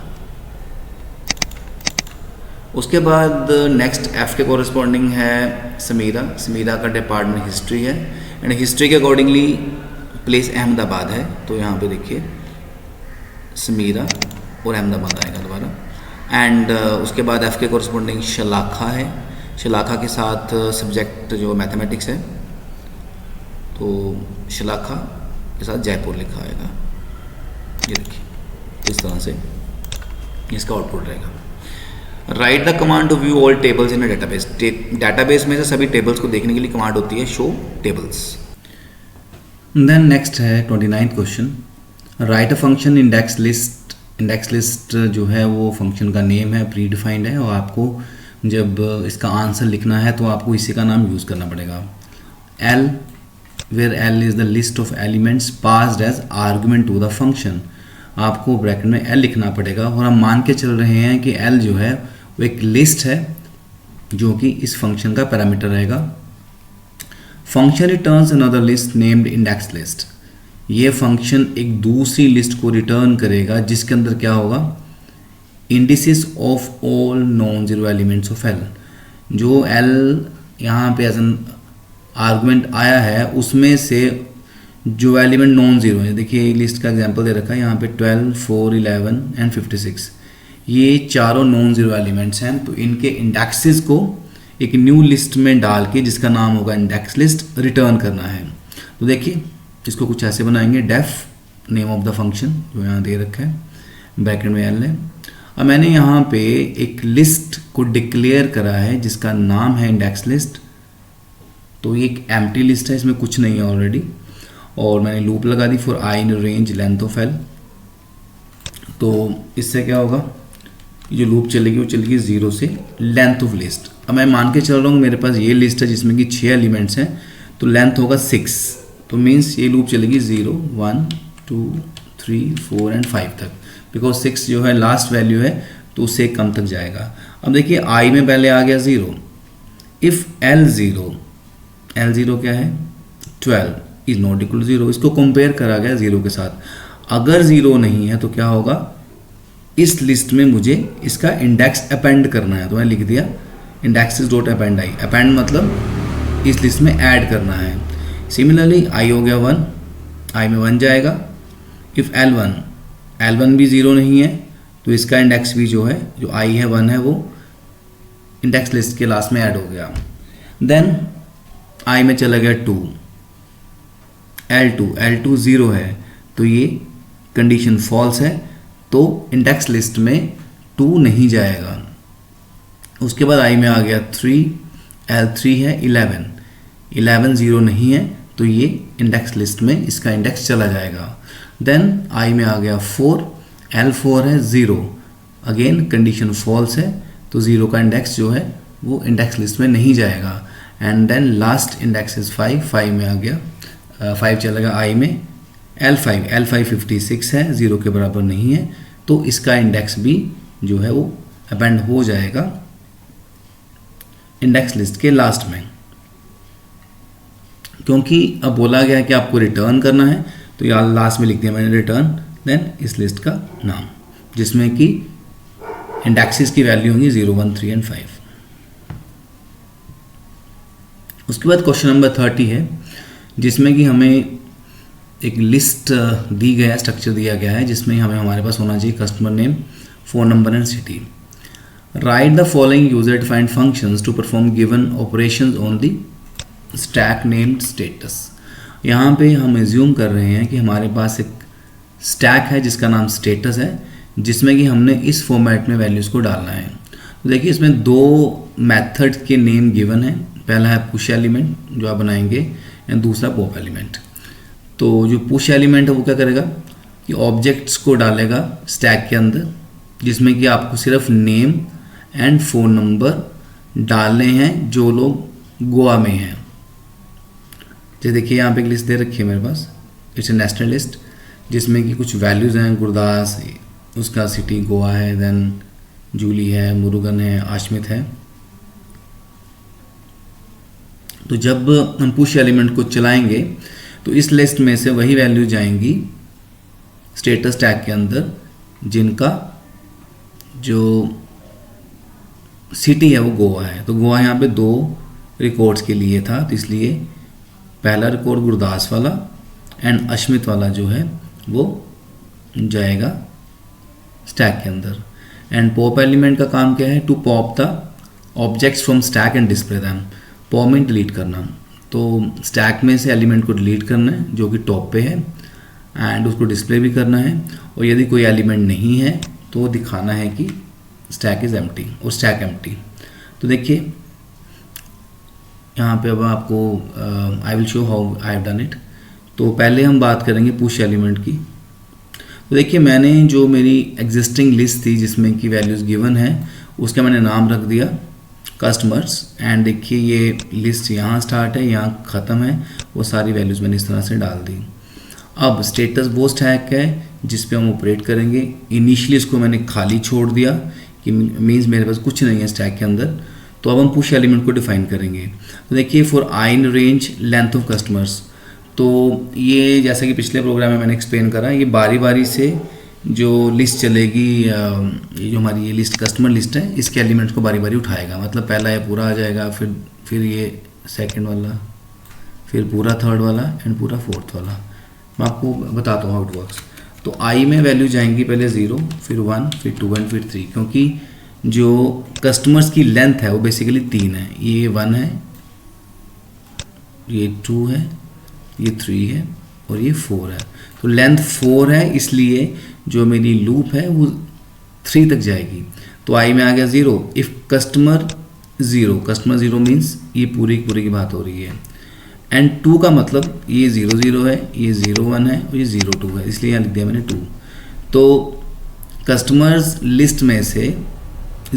उसके बाद नेक्स्ट एफ के कॉरस्पॉन्डिंग है समीरा, समीरा का डिपार्टमेंट हिस्ट्री है एंड हिस्ट्री के अकॉर्डिंगली प्लेस अहमदाबाद है, तो यहाँ पे देखिए समीरा और अहमदाबाद आएगा दोबारा। एंड उसके बाद एफ के कॉरस्पॉन्डिंग शलाखा है, शलाखा के साथ सब्जेक्ट जो मैथमेटिक्स है, तो शलाखा के साथ जयपुर लिखा आएगा। ये देखिए इस तरह से इसका आउटपुट रहेगा। Write the command to view all tables in a database, database में से सभी टेबल्स को देखने के लिए कमांड होती है शो टेबल्स। देन नेक्स्ट है 29th question, right a function index list. Index list जो है वो फंक्शन का नेम है, प्री डिफाइंड है, और आपको जब इसका आंसर लिखना है तो आपको इसी का नाम यूज़ करना पड़ेगा। L where L is the list of elements passed as argument to the function. आपको ब्रैकेट में एल लिखना पड़ेगा और हम मान के चल रहे हैं कि एल जो है वो एक लिस्ट है जो कि इस फंक्शन का पैरामीटर रहेगा। Function returns another list named index list. ये फंक्शन एक दूसरी लिस्ट को रिटर्न करेगा जिसके अंदर क्या होगा, indices of all non zero elements of L. जो एल यहाँ पे एज एन आर्गुमेंट आया है उसमें से जो एलिमेंट नॉन जीरो है, देखिए लिस्ट का एग्जांपल दे रखा है यहाँ पे 12, 4, 11 एंड 56, ये चारों नॉन जीरो एलिमेंट्स हैं। तो इनके इंडेक्सेस को एक न्यू लिस्ट में डाल के जिसका नाम होगा इंडेक्स लिस्ट रिटर्न करना है। तो देखिए इसको कुछ ऐसे बनाएंगे, def name of the function जो यहाँ दे रखा है, ब्रैकेट में एल है। अब मैंने यहाँ पे एक लिस्ट को डिक्लेयर करा है जिसका नाम है इंडेक्स लिस्ट। तो ये एक एम्प्टी लिस्ट है, इसमें कुछ नहीं है ऑलरेडी, और मैंने लूप लगा दी for I in range length of L. तो इससे क्या होगा, ये जो लूप चलेगी वो चलेगी 0 से लेंथ ऑफ लिस्ट। अब मैं मान के चल रहा हूँ मेरे पास ये लिस्ट है जिसमें कि 6 एलिमेंट्स हैं, तो लेंथ होगा 6, तो मीन्स ये लूप चलेगी 0, 1, 2, 3, 4 एंड 5 तक, बिकॉज 6 जो है लास्ट वैल्यू है तो उससे कम तक जाएगा। अब देखिए आई में पहले आ गया 0, इफ़ एल ज़ीरो क्या है 12 इज नॉट इक्वल टू 0, इसको कंपेयर करा गया 0 के साथ। अगर 0 नहीं है तो क्या होगा, इस लिस्ट में मुझे इसका इंडेक्स अपेंड करना है, तो मैं लिख दिया इंडेक्सेस डॉट अपेंड आई। अपेंड मतलब इस लिस्ट में ऐड करना है। सिमिलरली आई हो गया 1, आई में 1 जाएगा। इफ़ L1 भी 0 नहीं है तो इसका इंडेक्स भी जो है, जो आई है 1 है, वो इंडेक्स लिस्ट के लास्ट में ऐड हो गया। देन आई में चला गया 2, L2 0 है तो ये कंडीशन फॉल्स है, तो इंडेक्स लिस्ट में 2 नहीं जाएगा। उसके बाद आई में आ गया 3, L3 है 11 0 नहीं है तो ये इंडेक्स लिस्ट में इसका इंडेक्स चला जाएगा। देन आई में आ गया 4, L4 है 0, अगेन कंडीशन फॉल्स है तो 0 का इंडेक्स जो है वो इंडेक्स लिस्ट में नहीं जाएगा। And then last index is 5 में आ गया 5 चलेगा आई में L5 56 है, 0 के बराबर नहीं है तो इसका इंडेक्स भी जो है वो अपेंड हो जाएगा इंडेक्स लिस्ट के लास्ट में। क्योंकि अब बोला गया है कि आपको रिटर्न करना है तो यहाँ लास्ट में लिख दिया मैंने रिटर्न, देन इस लिस्ट का नाम जिसमें कि इंडेक्सेस की वैल्यू होंगी 0, 1, 3 एंड 5। उसके बाद क्वेश्चन नंबर 30 है जिसमें कि हमें एक लिस्ट दी गया है, स्ट्रक्चर दिया गया है जिसमें हमें हमारे पास होना चाहिए customer name, phone number and city. Write the following user defined functions to perform given operations on the stack named status. यहाँ पे हम एज्यूम कर रहे हैं कि हमारे पास एक स्टैक है जिसका नाम स्टेटस है, जिसमें कि हमने इस फॉर्मेट में वैल्यूज़ को डालना है। तो देखिए इसमें 2 मेथड के नेम गिवन है, पहला है पुश एलिमेंट जो आप बनाएंगे एंड दूसरा पॉप एलिमेंट। तो जो पुश एलिमेंट है वो क्या करेगा कि ऑब्जेक्ट्स को डालेगा स्टैक के अंदर, जिसमें कि आपको सिर्फ नेम एंड फ़ोन नंबर डालने हैं जो लोग गोवा में हैं। जैसे देखिए यहाँ पे एक लिस्ट दे रखी है मेरे पास, इट्स ए नेशनल लिस्ट जिसमें कि कुछ वैल्यूज़ हैं, गुरदास उसका सिटी गोवा है, देन जूली है, मुरुगन है, आशमित है। तो जब हम पुश एलिमेंट को चलाएंगे तो इस लिस्ट में से वही वैल्यू जाएंगी स्टेटस टैग के अंदर जिनका जो सिटी है वो गोवा है। तो गोवा यहाँ पे 2 रिकॉर्ड्स के लिए था तो इसलिए पहला रिकॉर्ड गुरदास वाला एंड अश्मित वाला जो है वो जाएगा स्टैक के अंदर। एंड पॉप एलिमेंट का काम क्या है, to pop the objects from stack and display them. Pop में डिलीट करना, तो स्टैक में से एलिमेंट को डिलीट करना है जो कि टॉप पे है एंड उसको डिस्प्ले भी करना है, और यदि कोई एलिमेंट नहीं है तो दिखाना है कि स्टैक इज़ एम्प्टी और स्टैक एम्प्टी। तो देखिए यहाँ पे अब आपको I will show how I have done it. तो पहले हम बात करेंगे पुश एलिमेंट की। तो देखिए मैंने जो मेरी एग्जिस्टिंग लिस्ट थी जिसमें कि वैल्यूज़ गिवन है उसका मैंने नाम रख दिया कस्टमर्स, एंड देखिए ये लिस्ट यहाँ स्टार्ट है यहाँ ख़त्म है, वो सारी वैल्यूज़ मैंने इस तरह से डाल दी। अब स्टेटस वो स्टैक है जिस पे हम ऑपरेट करेंगे। इनिशियली इसको मैंने खाली छोड़ दिया कि मीन्स मेरे पास कुछ नहीं है स्टैक के अंदर। तो अब हम पुश एलिमेंट को डिफाइन करेंगे। तो देखिए for I in range length of customers, तो ये जैसा कि पिछले प्रोग्राम में मैंने एक्सप्लेन करा, ये बारी बारी से जो लिस्ट चलेगी, ये जो हमारी ये लिस्ट कस्टमर लिस्ट है इसके एलिमेंट्स को बारी बारी उठाएगा। मतलब पहला ये पूरा आ जाएगा, फिर ये सेकंड वाला, फिर पूरा थर्ड वाला एंड पूरा फोर्थ वाला। मैं आपको बताता हूँ हाउ इट वर्क्स। तो आई में वैल्यू जाएंगी पहले 0, फिर 1, फिर 2 एंड फिर 3, क्योंकि जो कस्टमर्स की लेंथ है वो बेसिकली 3 है। ये 1 है, ये 2 है, ये 3 है और ये 4 है। तो लेंथ 4 है इसलिए जो मेरी लूप है वो 3 तक जाएगी। तो आई में आ गया 0। इफ़ कस्टमर 0 मीन्स ये पूरी की बात हो रही है। एंड 2 का मतलब ये 0 0 है, ये 0 1 है और ये 0 2 है, इसलिए यहाँ लिख दिया मैंने 2। तो कस्टमर्स लिस्ट में से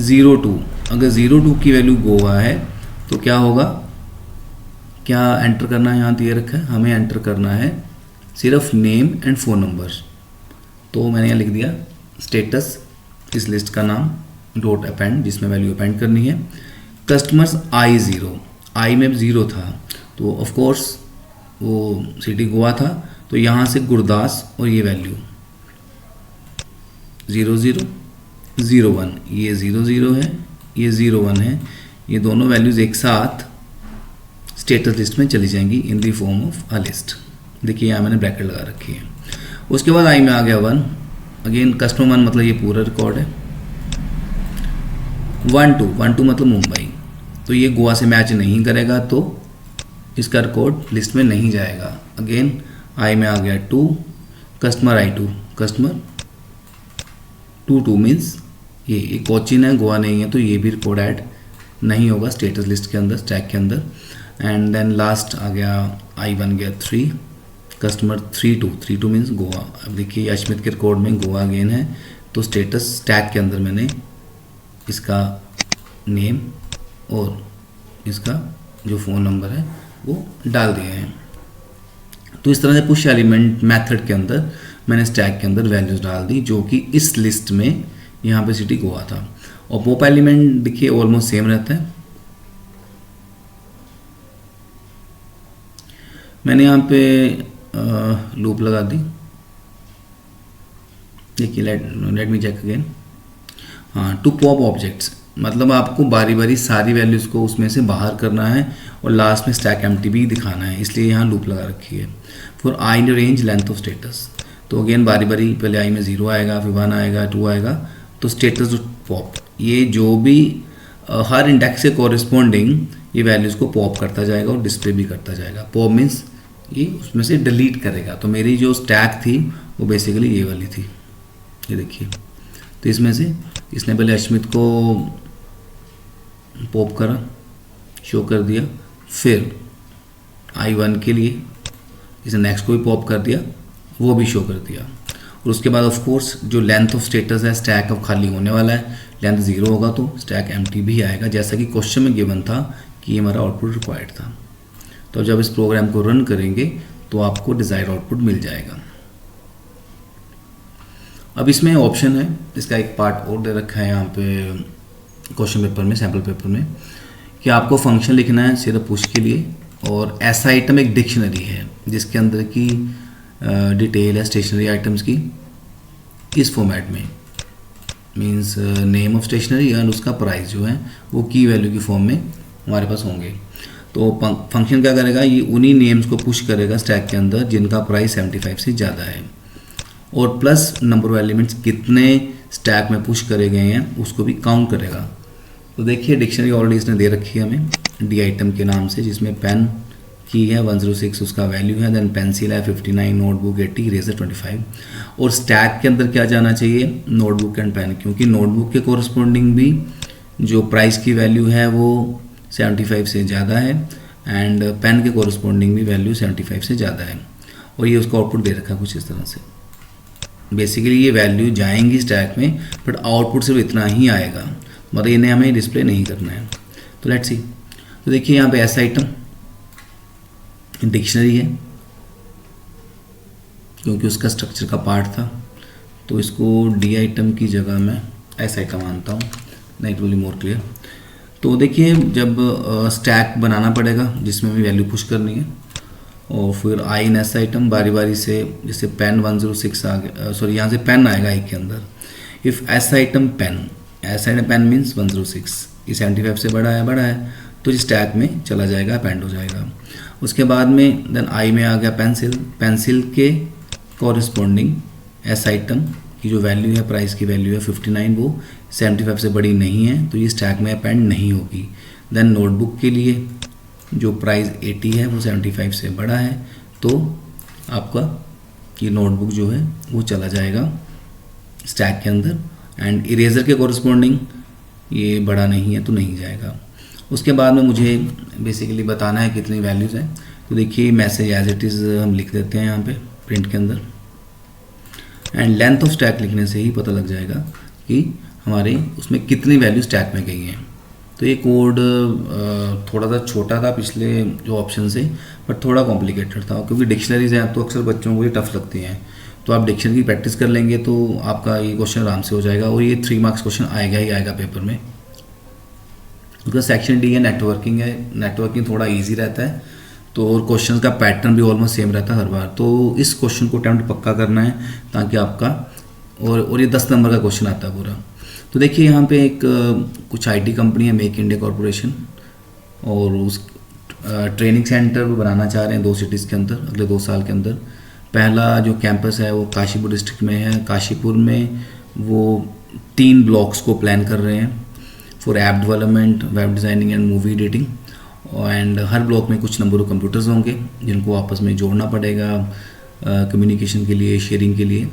0 2, अगर 0 2 की वैल्यू गोवा है तो क्या होगा, क्या एंटर करना है यहाँ दिए रखा है, हमें एंटर करना है सिर्फ नेम एंड फ़ोन नंबर। तो मैंने यहाँ लिख दिया स्टेटस इस लिस्ट का नाम डॉट अपेंड, जिसमें वैल्यू अपेंड करनी है। कस्टमर्स आई 0, आई में 0 था तो ऑफ कोर्स वो सिटी गोवा था, तो यहाँ से गुरदास और ये वैल्यू 0 0 0 1, ये 0 0 है, ये 0 1 है, ये दोनों वैल्यूज़ एक साथ स्टेटस लिस्ट में चली जाएंगी in the form of a list. देखिए यहाँ मैंने ब्रैकेट लगा रखी है। उसके बाद आई में आ गया 1, अगेन कस्टमर 1 मतलब ये पूरा रिकॉर्ड है। 1 2 मतलब मुंबई, तो ये गोवा से मैच नहीं करेगा तो इसका रिकॉर्ड लिस्ट में नहीं जाएगा। अगेन आई में आ गया 2, कस्टमर I2, कस्टमर 2 मीन्स ये कोचिन है, गोवा नहीं है, तो ये भी कोड ऐड नहीं होगा स्टेटस लिस्ट के अंदर, स्टैक के अंदर। एंड देन लास्ट आ गया I1 गया 3, कस्टमर 32 मीन्स गोवा। अब देखिए अश्मित के रिकॉर्ड में गोवा अगेन है, तो स्टेटस स्टैक के अंदर मैंने इसका नेम और इसका जो फ़ोन नंबर है वो डाल दिए हैं। तो इस तरह से पुश एलिमेंट मेथड के अंदर मैंने स्टैक के अंदर वैल्यूज़ डाल दी जो कि इस लिस्ट में यहाँ पे सिटी गोवा था। और पॉप एलिमेंट देखिए ऑलमोस्ट सेम रहता है। मैंने यहाँ पे लूप लगा दी। देखिए लेट मी चेक अगेन। हाँ, टू पॉप ऑब्जेक्ट्स मतलब आपको बारी बारी सारी वैल्यूज़ को उसमें से बाहर करना है और लास्ट में स्टैक एम्प्टी भी दिखाना है, इसलिए यहाँ लूप लगा रखी है। For I in range length of status, तो अगेन बारी बारी पहले आई में 0 आएगा, फिर 1 आएगा, 2 आएगा, तो स्टेटस पॉप ये जो भी हर इंडेक्स के कॉरिस्पॉन्डिंग ये वैल्यूज़ को पॉप करता जाएगा और डिस्प्ले भी करता जाएगा। पॉप मीन्स ये उसमें से डिलीट करेगा। तो मेरी जो स्टैक थी वो बेसिकली ये वाली थी, ये देखिए। तो इसमें से इसने पहले अश्मित को पॉप करा, शो कर दिया, फिर I1 के लिए इसने नेक्स्ट को भी पॉप कर दिया, वो भी शो कर दिया। और उसके बाद ऑफ कोर्स जो लेंथ ऑफ स्टेटस है, स्टैक अब खाली होने वाला है, लेंथ 0 होगा तो स्टैक एम्प्टी भी आएगा, जैसा कि क्वेश्चन में गिवन था कि ये हमारा आउटपुट रिक्वायर्ड था। तो जब इस प्रोग्राम को रन करेंगे तो आपको डिज़ायर्ड आउटपुट मिल जाएगा। अब इसमें ऑप्शन है, इसका एक पार्ट और दे रखा है यहाँ पे क्वेश्चन पेपर में, सैम्पल पेपर में, कि आपको फंक्शन लिखना है सिर्फ पुश के लिए। और ऐसा आइटम एक डिक्शनरी है जिसके अंदर की डिटेल है स्टेशनरी आइटम्स की इस फॉर्मेट में, means name of stationery and उसका प्राइस जो है वो की वैल्यू की फॉर्म में हमारे पास होंगे। तो फंक्शन क्या करेगा, ये उन्हीं नेम्स को पुश करेगा स्टैक के अंदर जिनका प्राइस 75 से ज़्यादा है, और प्लस नंबर ऑफ एलिमेंट्स कितने स्टैक में पुश करे गए हैं उसको भी काउंट करेगा। तो देखिए डिक्शनरी ऑलरेडी इसने दे रखी है हमें डी आइटम के नाम से, जिसमें पेन की है 106 उसका वैल्यू है, देन पेंसिल है 59, नोटबुक 80, इरेजर 25। और स्टैक के अंदर क्या जाना चाहिए, नोटबुक एंड पेन, क्योंकि नोटबुक के कोरस्पॉन्डिंग भी जो प्राइस की वैल्यू है वो 75 से ज़्यादा है, एंड पेन के कोरस्पॉन्डिंग भी वैल्यू 75 से ज़्यादा है। और ये उसका आउटपुट दे रखा है कुछ इस तरह से। बेसिकली ये वैल्यू जाएंगी स्टैक में, बट आउटपुट सिर्फ इतना ही आएगा, मतलब इन्हें हमें डिस्प्ले नहीं करना है। तो लेट्स सी। तो देखिए यहाँ पे ऐसा आइटम डिक्शनरी है क्योंकि उसका स्ट्रक्चर का पार्ट था, तो इसको डी आइटम की जगह मैं ऐसा आइटम मानता हूँ, नहीं it will be more clear. तो देखिए जब स्टैक बनाना पड़ेगा जिसमें भी वैल्यू पुश करनी है, और फिर आई इन ऐसा आइटम बारी बारी से, जैसे पेन 106 आ गया, सॉरी यहाँ से पेन आएगा आई के अंदर। इफ़ ऐसा आइटम पेन, ऐसा आइटम पेन मीन्स 106, ये 75 से बड़ा है तो इस स्टैक में चला जाएगा, अपेंड हो जाएगा। उसके बाद में देन आई में आ गया पेंसिल, पेंसिल के कॉरिस्पॉन्डिंग ऐसा आइटम की जो वैल्यू है, प्राइस की वैल्यू है 59, वो 75 से बड़ी नहीं है तो ये स्टैक में अपेंड नहीं होगी। देन नोटबुक के लिए जो प्राइस 80 है वो 75 से बड़ा है, तो आपका ये नोटबुक जो है वो चला जाएगा स्टैक के अंदर। एंड इरेजर के कॉरस्पॉन्डिंग ये बड़ा नहीं है तो नहीं जाएगा। उसके बाद में मुझे बेसिकली बताना है कितनी वैल्यूज़ हैं। तो देखिए मैसेज एज इट इज़ हम लिख देते हैं यहाँ पे प्रिंट के अंदर, एंड लेंथ ऑफ स्टैक लिखने से ही पता लग जाएगा कि हमारे उसमें कितनी वैल्यू स्टैक में गई हैं। तो ये कोड थोड़ा सा छोटा था पिछले जो ऑप्शन से, बट थोड़ा कॉम्प्लिकेटेड था क्योंकि डिक्शनरीज हैं तो अक्सर बच्चों को ये टफ लगती हैं। तो आप डिक्शनरी की प्रैक्टिस कर लेंगे तो आपका ये क्वेश्चन आराम से हो जाएगा, और ये 3 मार्क्स क्वेश्चन आएगा ही आएगा पेपर में। उसका सेक्शन डी है नेटवर्किंग है, नेटवर्किंग थोड़ा ईजी रहता है, तो और क्वेश्चन का पैटर्न भी ऑलमोस्ट सेम रहता है हर बार। तो इस क्वेश्चन को अटेम्प्ट पक्का करना है ताकि आपका और ये 10 नंबर का क्वेश्चन आता है पूरा। तो देखिए यहाँ पे एक कुछ आईटी कंपनी है, मेक इंडिया कॉरपोरेशन, और उस ट्रेनिंग सेंटर बनाना चाह रहे हैं 2 सिटीज़ के अंदर अगले 2 साल के अंदर। पहला जो कैंपस है वो काशीपुर डिस्ट्रिक्ट में है। काशीपुर में वो 3 ब्लॉक्स को प्लान कर रहे हैं for app development, web designing and movie editing. And her block में कुछ नंबर ऑफ कंप्यूटर्स होंगे जिनको आपस में जोड़ना पड़ेगा कम्युनिकेशन के लिए, शेयरिंग के लिए।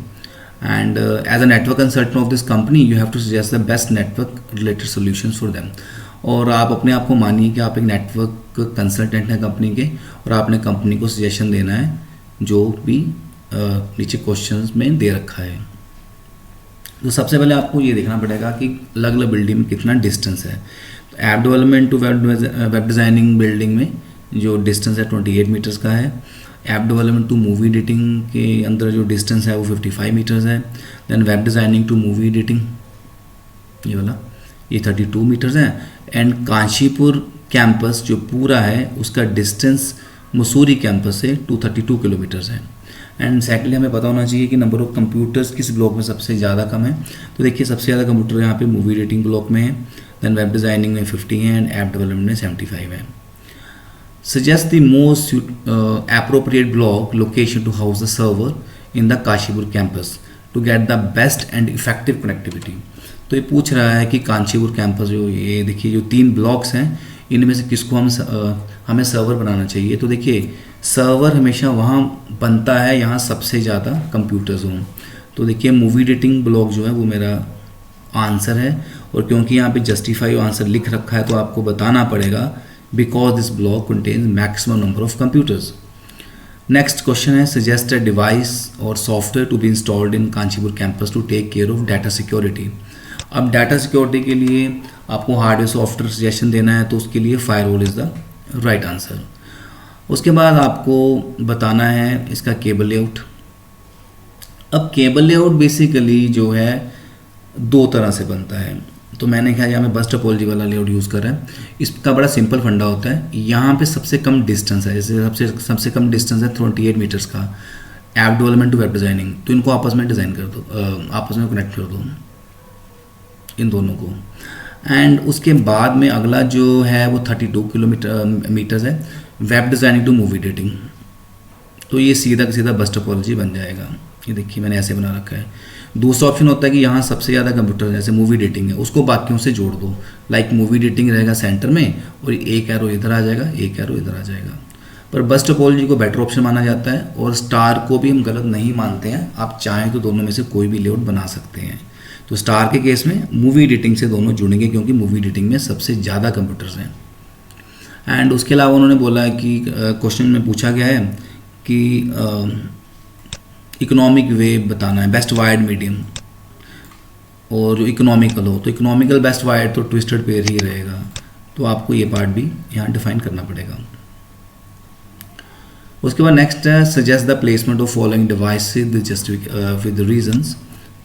And as a network consultant of this company you have to suggest the best network related solutions for them. और आप अपने आप को मानिए कि आप एक नेटवर्क कंसल्टेंट हैं कंपनी के, और आपने कंपनी को सजेशन देना है जो भी नीचे क्वेश्चंस में दे रखा है। तो सबसे पहले आपको ये देखना पड़ेगा कि अलग अलग बिल्डिंग में कितना डिस्टेंस है। तो app development to web designing building में जो डिस्टेंस है 28 मीटर्स का है। App development to movie editing के अंदर जो डिस्टेंस है वो 55 मीटर्स है। Then web designing to movie editing ये वाला ये 32 मीटर्स है। एंड कांशीपुर कैंपस जो पूरा है उसका डिस्टेंस मसूरी कैंपस से 232 किलोमीटर्स है। एंड सेकेंडली हमें पता होना चाहिए कि नंबर ऑफ कंप्यूटर्स किस ब्लॉक में सबसे ज़्यादा कम है। तो देखिए सबसे ज़्यादा कंप्यूटर यहाँ पे मूवी एडिटिंग ब्लॉक में है, देन वेब डिज़ाइनिंग में 50 है एंड ऐप डेवलपमेंट में 75 है। Suggest the most appropriate block location to house the server in the Kashipur campus to get the best and effective connectivity. तो ये पूछ रहा है कि कांचीपुर कैंपस जो ये देखिए जो 3 ब्लॉक्स हैं इनमें से किसको हमें सर्वर बनाना चाहिए। तो देखिए सर्वर हमेशा वहाँ बनता है यहाँ सबसे ज़्यादा कंप्यूटर्स हों। तो देखिए मूवी एडिटिंग ब्लॉक जो है वो मेरा आंसर है, और क्योंकि यहाँ पे जस्टिफाई आंसर लिख रखा है तो आपको बताना पड़ेगा because this block contains maximum number of computers. Next question है सजेस्ट अ डिवाइस और software to be installed in Kanchipur campus to take care of data security. अब डाटा सिक्योरिटी के लिए आपको हार्डवेयर सॉफ्टवेयर सजेशन देना है, तो उसके लिए firewall is the right answer. उसके बाद आपको बताना है इसका केबल लेआउट। अब केबल लेआउट बेसिकली जो है 2 तरह से बनता है। तो मैंने कहा यहाँ में बस टोपोलॉजी वाला लेआउट यूज़ कर रहा है। इसका बड़ा सिंपल फंडा होता है, यहाँ पे सबसे कम डिस्टेंस है, जैसे सबसे कम डिस्टेंस है 28 मीटर्स का app development to web designing, तो इनको आपस में डिज़ाइन कर दो, आपस में कनेक्ट कर दो इन दोनों को। एंड उसके बाद में अगला जो है वो 32 मीटर्स है web designing to movie editing. तो ये सीधा सीधा बस टोपोलॉजी बन जाएगा। ये देखिए मैंने ऐसे बना रखा है। दूसरा ऑप्शन होता है कि यहाँ सबसे ज़्यादा कंप्यूटर जैसे मूवी एडिटिंग है उसको बाकियों से जोड़ दो, लाइक मूवी एडिटिंग रहेगा सेंटर में और एक एरो इधर आ जाएगा, एक एरो इधर आ जाएगा। पर बस टोपोलॉजी को बेटर ऑप्शन माना जाता है, और स्टार को भी हम गलत नहीं मानते हैं। आप चाहें तो दोनों में से कोई भी लेआउट बना सकते हैं। तो स्टार के केस में मूवी एडिटिंग से दोनों जुड़ेंगे क्योंकि मूवी एडिटिंग में सबसे ज़्यादा कंप्यूटर्स हैं। एंड उसके अलावा उन्होंने बोला है कि क्वेश्चन में पूछा गया है कि इकोनॉमिक वे बताना है, बेस्ट वायर्ड मीडियम, और जो इकोनॉमिकल हो तो इकोनॉमिकल बेस्ट वायर्ड तो ट्विस्टेड पेयर ही रहेगा। तो आपको ये पार्ट भी यहाँ डिफाइन करना पड़ेगा। उसके बाद नेक्स्ट है suggest the placement of following device with reasons.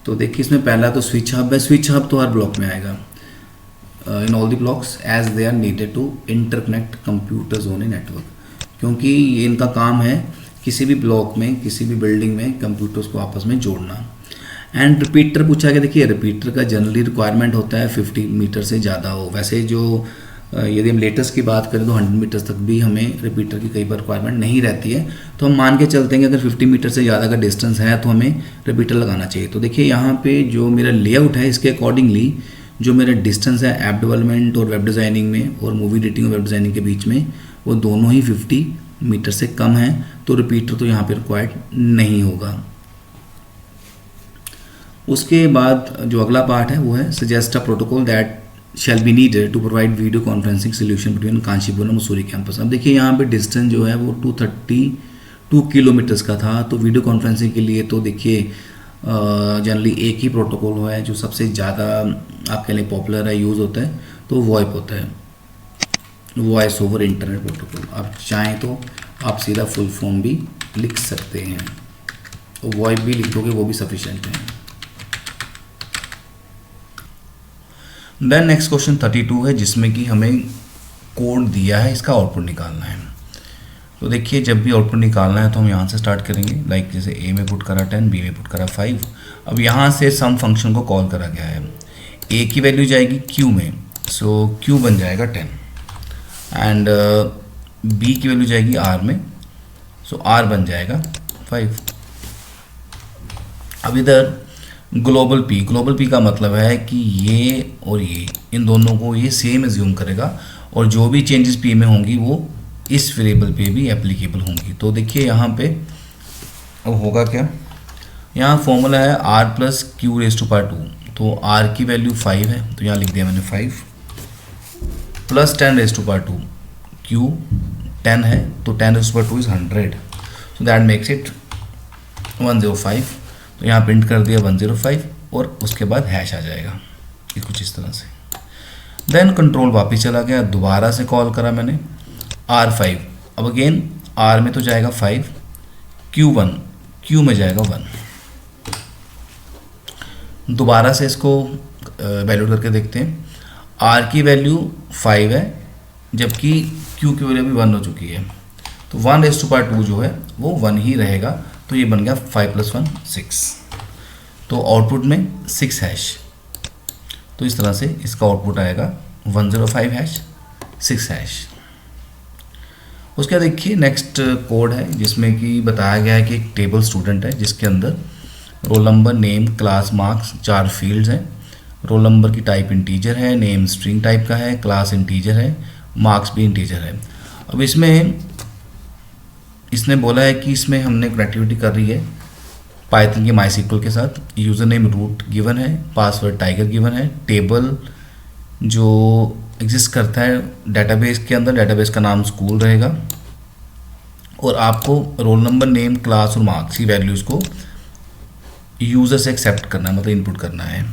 तो देखिए इसमें पहला तो स्विच हब है। स्विच हब तो हर ब्लॉक में आएगा, in all the blocks as they are needed to interconnect computers on a network, क्योंकि ये इनका काम है किसी भी ब्लॉक में किसी भी बिल्डिंग में कंप्यूटर्स को आपस में जोड़ना। एंड रिपीटर पूछा गया। देखिए रिपीटर का जनरली रिक्वायरमेंट होता है 50 मीटर से ज़्यादा हो। वैसे जो यदि हम लेटेस्ट की बात करें तो 100 मीटर्स तक भी हमें रिपीटर की कई बार रिक्वायरमेंट नहीं रहती है। तो हम मान के चलते हैं कि अगर 50 मीटर से ज़्यादा का डिस्टेंस है तो हमें रिपीटर लगाना चाहिए। तो देखिए यहाँ पे जो मेरा लेआउट है इसके अकॉर्डिंगली जो मेरा डिस्टेंस है ऐप डेवलपमेंट और वेब डिज़ाइनिंग में और मूवी एडिटिंग और वेब डिज़ाइनिंग के बीच में वो दोनों ही 50 मीटर से कम है, तो रिपीटर तो यहाँ पे रिक्वायर्ड नहीं होगा। उसके बाद जो अगला पार्ट है वो है suggest a protocol that shall be needed to provide video conferencing solution between Kanchipur और मसूरी कैंपस। अब देखिए यहाँ पे डिस्टेंस जो है वो 232 किलोमीटर्स का था। तो वीडियो कॉन्फ्रेंसिंग के लिए तो देखिए जनरली एक ही प्रोटोकॉल है जो सबसे ज़्यादा आपके लिए पॉपुलर है, यूज़ होता है, तो वॉइप होता है, वॉइस ओवर इंटरनेट प्रोटोकॉल। आप चाहें तो आप सीधा फुल फॉर्म भी लिख सकते हैं, तो वॉइप भी लिख दोगे वो भी सफिशिएंट है। देन नेक्स्ट क्वेश्चन 32 है जिसमें कि हमें कोड दिया है, इसका आउटपुट निकालना है। तो देखिए जब भी आउटपुट निकालना है तो हम यहाँ से स्टार्ट करेंगे, लाइक जैसे ए में पुट करा 10, बी में पुट करा 5। अब यहाँ से सम फंक्शन को कॉल करा गया है। ए की वैल्यू जाएगी क्यू में, सो क्यू बन जाएगा 10, एंड बी की वैल्यू जाएगी आर में, सो आर बन जाएगा 5। अब इधर ग्लोबल पी का मतलब है कि ये और ये इन दोनों को ये सेम एज्यूम करेगा और जो भी चेंजेस पी में होंगी वो इस वेरिएबल पे भी एप्लीकेबल होंगी। तो देखिए यहाँ पे अब होगा क्या, यहाँ फॉर्मूला है r plus q raise to power 2, तो r की वैल्यू 5 है तो यहाँ लिख दिया मैंने 5 plus 10 raise to power 2, q 10 है तो 10 raise to power 2 is 100, so that makes it 105। तो यहाँ प्रिंट कर दिया 105 और उसके बाद हैश आ जाएगा ये कुछ इस तरह से। देन कंट्रोल वापस चला गया, दोबारा से कॉल करा मैंने R5, अब अगेन R में तो जाएगा 5, Q1 Q में जाएगा 1। दोबारा से इसको वैल्यू करके देखते हैं। R की वैल्यू 5 है जबकि Q की वैल्यू भी 1 हो चुकी है, तो 1 रेज़ टू पावर 2 जो है वो 1 ही रहेगा, तो ये बन गया 5 + 1 6। तो आउटपुट में 6 हैश, तो इस तरह से इसका आउटपुट आएगा 105 हैश 6 हैश। उसके बाद देखिए नेक्स्ट कोड है जिसमें कि बताया गया है कि एक टेबल स्टूडेंट है जिसके अंदर roll number, name, class, marks 4 fields हैं। रोल नंबर की टाइप इंटीजर है, नेम स्ट्रिंग टाइप का है, क्लास इंटीजर है, मार्क्स भी इंटीजर है। अब इसने बोला है कि इसमें हमने कनेक्टिविटी कर रही है पाइथन के माईसीक्वल के साथ। यूज़र नेम रूट गिवन है, पासवर्ड टाइगर गिवन है, टेबल जो एग्जिस्ट करता है डेटाबेस के अंदर, डेटाबेस का नाम स्कूल रहेगा, और आपको रोल नंबर, नेम, क्लास और मार्क्स की वैल्यूज़ को यूज़र से एक्सेप्ट करना है, मतलब इनपुट करना है।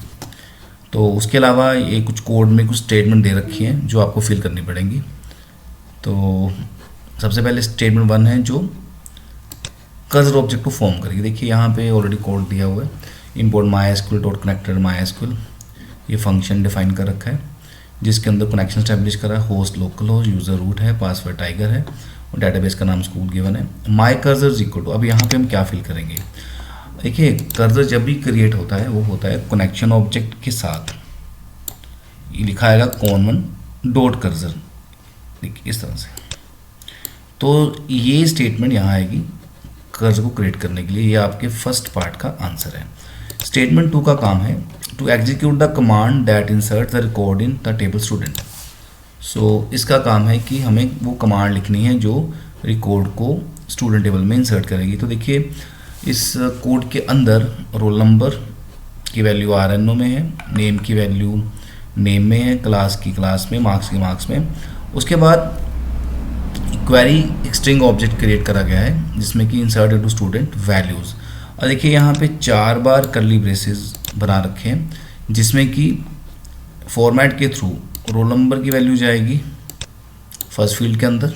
तो उसके अलावा ये कुछ कोड में कुछ स्टेटमेंट दे रखी हैं जो आपको फिल करनी पड़ेंगी। तो सबसे पहले स्टेटमेंट 1 है जो कर्सर ऑब्जेक्ट को फॉर्म करेगी। देखिए यहाँ पे ऑलरेडी कोड दिया हुआ है, import MySQL dot connected MySQL, ये फंक्शन डिफाइन कर रखा है जिसके अंदर कनेक्शन स्टैब्लिश करा है, host local host, user root है, पासवर्ड टाइगर है और डेटाबेस का नाम स्कूल गिवन है। My cursor is equal to, अब यहाँ पे हम क्या फिल करेंगे। देखिए कर्सर जब भी क्रिएट होता है वो होता है कनेक्शन ऑब्जेक्ट के साथ, ये लिखा आएगा कॉमन डॉट कर्सर, देखिए इस तरह से। तो ये स्टेटमेंट यहाँ आएगी कर्सर को क्रिएट करने के लिए, ये आपके फर्स्ट पार्ट का आंसर है। स्टेटमेंट 2 का काम है to execute the command that insert the record in the table student. So इसका काम है कि हमें वो कमांड लिखनी है जो रिकॉर्ड को स्टूडेंट टेबल में इंसर्ट करेगी। तो देखिए इस कोड के अंदर रोल नंबर की वैल्यू RNO में है, नेम की वैल्यू नेम में है, क्लास की क्लास में, मार्क्स की मार्क्स में। उसके बाद क्वेरी एक स्ट्रिंग ऑब्जेक्ट क्रिएट करा गया है जिसमें कि इंसर्ट इनटू स्टूडेंट वैल्यूज़, और देखिए यहाँ पे 4 बार कर्ली ब्रेसेस बना रखे हैं जिसमें कि फॉर्मेट के थ्रू रोल नंबर की वैल्यू जाएगी फर्स्ट फील्ड के अंदर,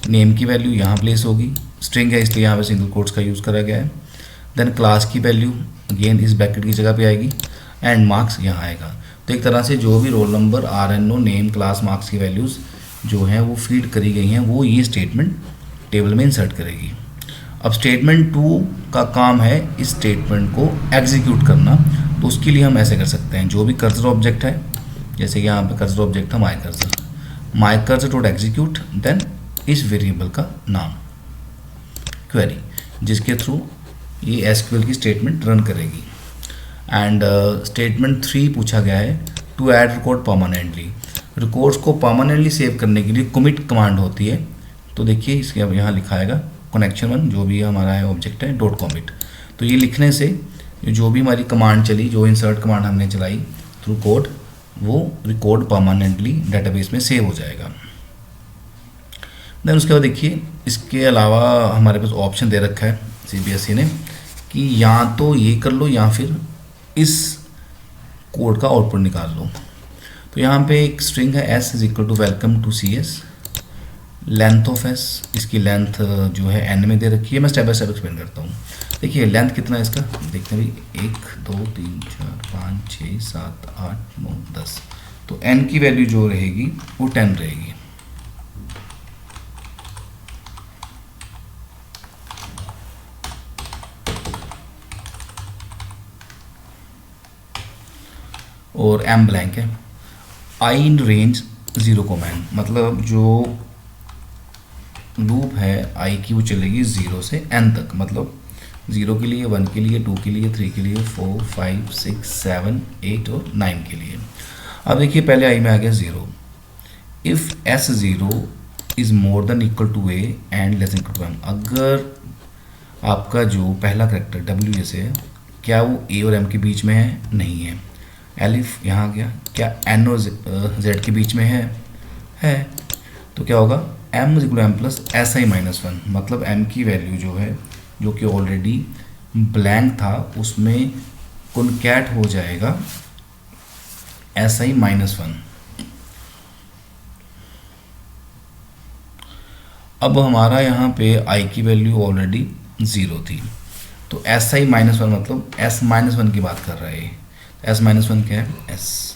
नेम की वैल्यू यहाँ प्लेस होगी, स्ट्रिंग है इसलिए यहाँ पे सिंगल कोट्स का यूज़ करा गया है। देन क्लास की वैल्यू अगेन इस ब्रैकेट की जगह पे आएगी एंड मार्क्स यहाँ आएगा। तो एक तरह से जो भी roll number, RNO, name, class, marks की वैल्यूज़ जो हैं वो फीड करी गई हैं वो ये स्टेटमेंट टेबल में इंसर्ट करेगी। अब स्टेटमेंट 2 का काम है इस स्टेटमेंट को एग्जीक्यूट करना, तो उसके लिए हम ऐसे कर सकते हैं, जो भी कर्सर ऑब्जेक्ट है, जैसे कि यहाँ पे कर्सर ऑब्जेक्ट था my cursor dot execute, then इस वेरिएबल का नाम क्वेरी, जिसके थ्रू ये SQL की स्टेटमेंट रन करेगी। एंड स्टेटमेंट 3 पूछा गया है to add record permanently. Records को परमानेंटली सेव करने के लिए कमिट कमांड होती है। तो देखिए इसके अब यहाँ लिखा आएगा कनेक्शन 1 जो भी हमारा है ऑब्जेक्ट है डॉट कॉमिट। तो ये लिखने से जो भी हमारी कमांड चली, जो इंसर्ट कमांड हमने चलाई थ्रू कोड, वो रिकॉर्ड परमानेंटली डेटाबेस में सेव हो जाएगा। देन उसके बाद देखिए इसके अलावा हमारे पास ऑप्शन दे रखा है CBSE ने कि या तो ये कर लो या फिर इस कोड का आउटपुट निकाल लो। तो यहाँ पे एक स्ट्रिंग है S is equal to welcome to CS, length of S, इसकी लेंथ जो है N में दे रखी है। मैं स्टेप बाय स्टेप एक्सप्लेन करता हूँ। देखिए लेंथ कितना है इसका, देखते हैं भाई 1 2 3 4 5 6 7 8 9 10। तो N की वैल्यू जो रहेगी वो 10 रहेगी। और M ब्लैंक है। I इन रेंज 0 कॉमेंट, मतलब जो लूप है I की वो चलेगी 0 से N तक, मतलब 0 के लिए, 1 के लिए, 2 के लिए, 3 के लिए, 4 5 6 7 8 और 9 के लिए। अब देखिए पहले I में आ गया 0। If S0 is more than equal to A and less equal to M, अगर आपका जो पहला करेक्टर डब्ल्यू जैसे है, क्या वो ए और एम के बीच में है? नहीं है। एलिफ यहाँ आ गया, क्या एन और जेड के बीच में है। तो क्या होगा, M is equal to M plus S I minus one, मतलब एम की वैल्यू जो है, जो कि ऑलरेडी ब्लैंक था, उसमें कॉन्कैट हो जाएगा एस आई माइनस वन। अब हमारा यहाँ पे आई की वैल्यू ऑलरेडी ज़ीरो थी, तो एस आई माइनस वन मतलब एस माइनस वन की बात कर रहा है। एस माइनस वन क्या है? एस।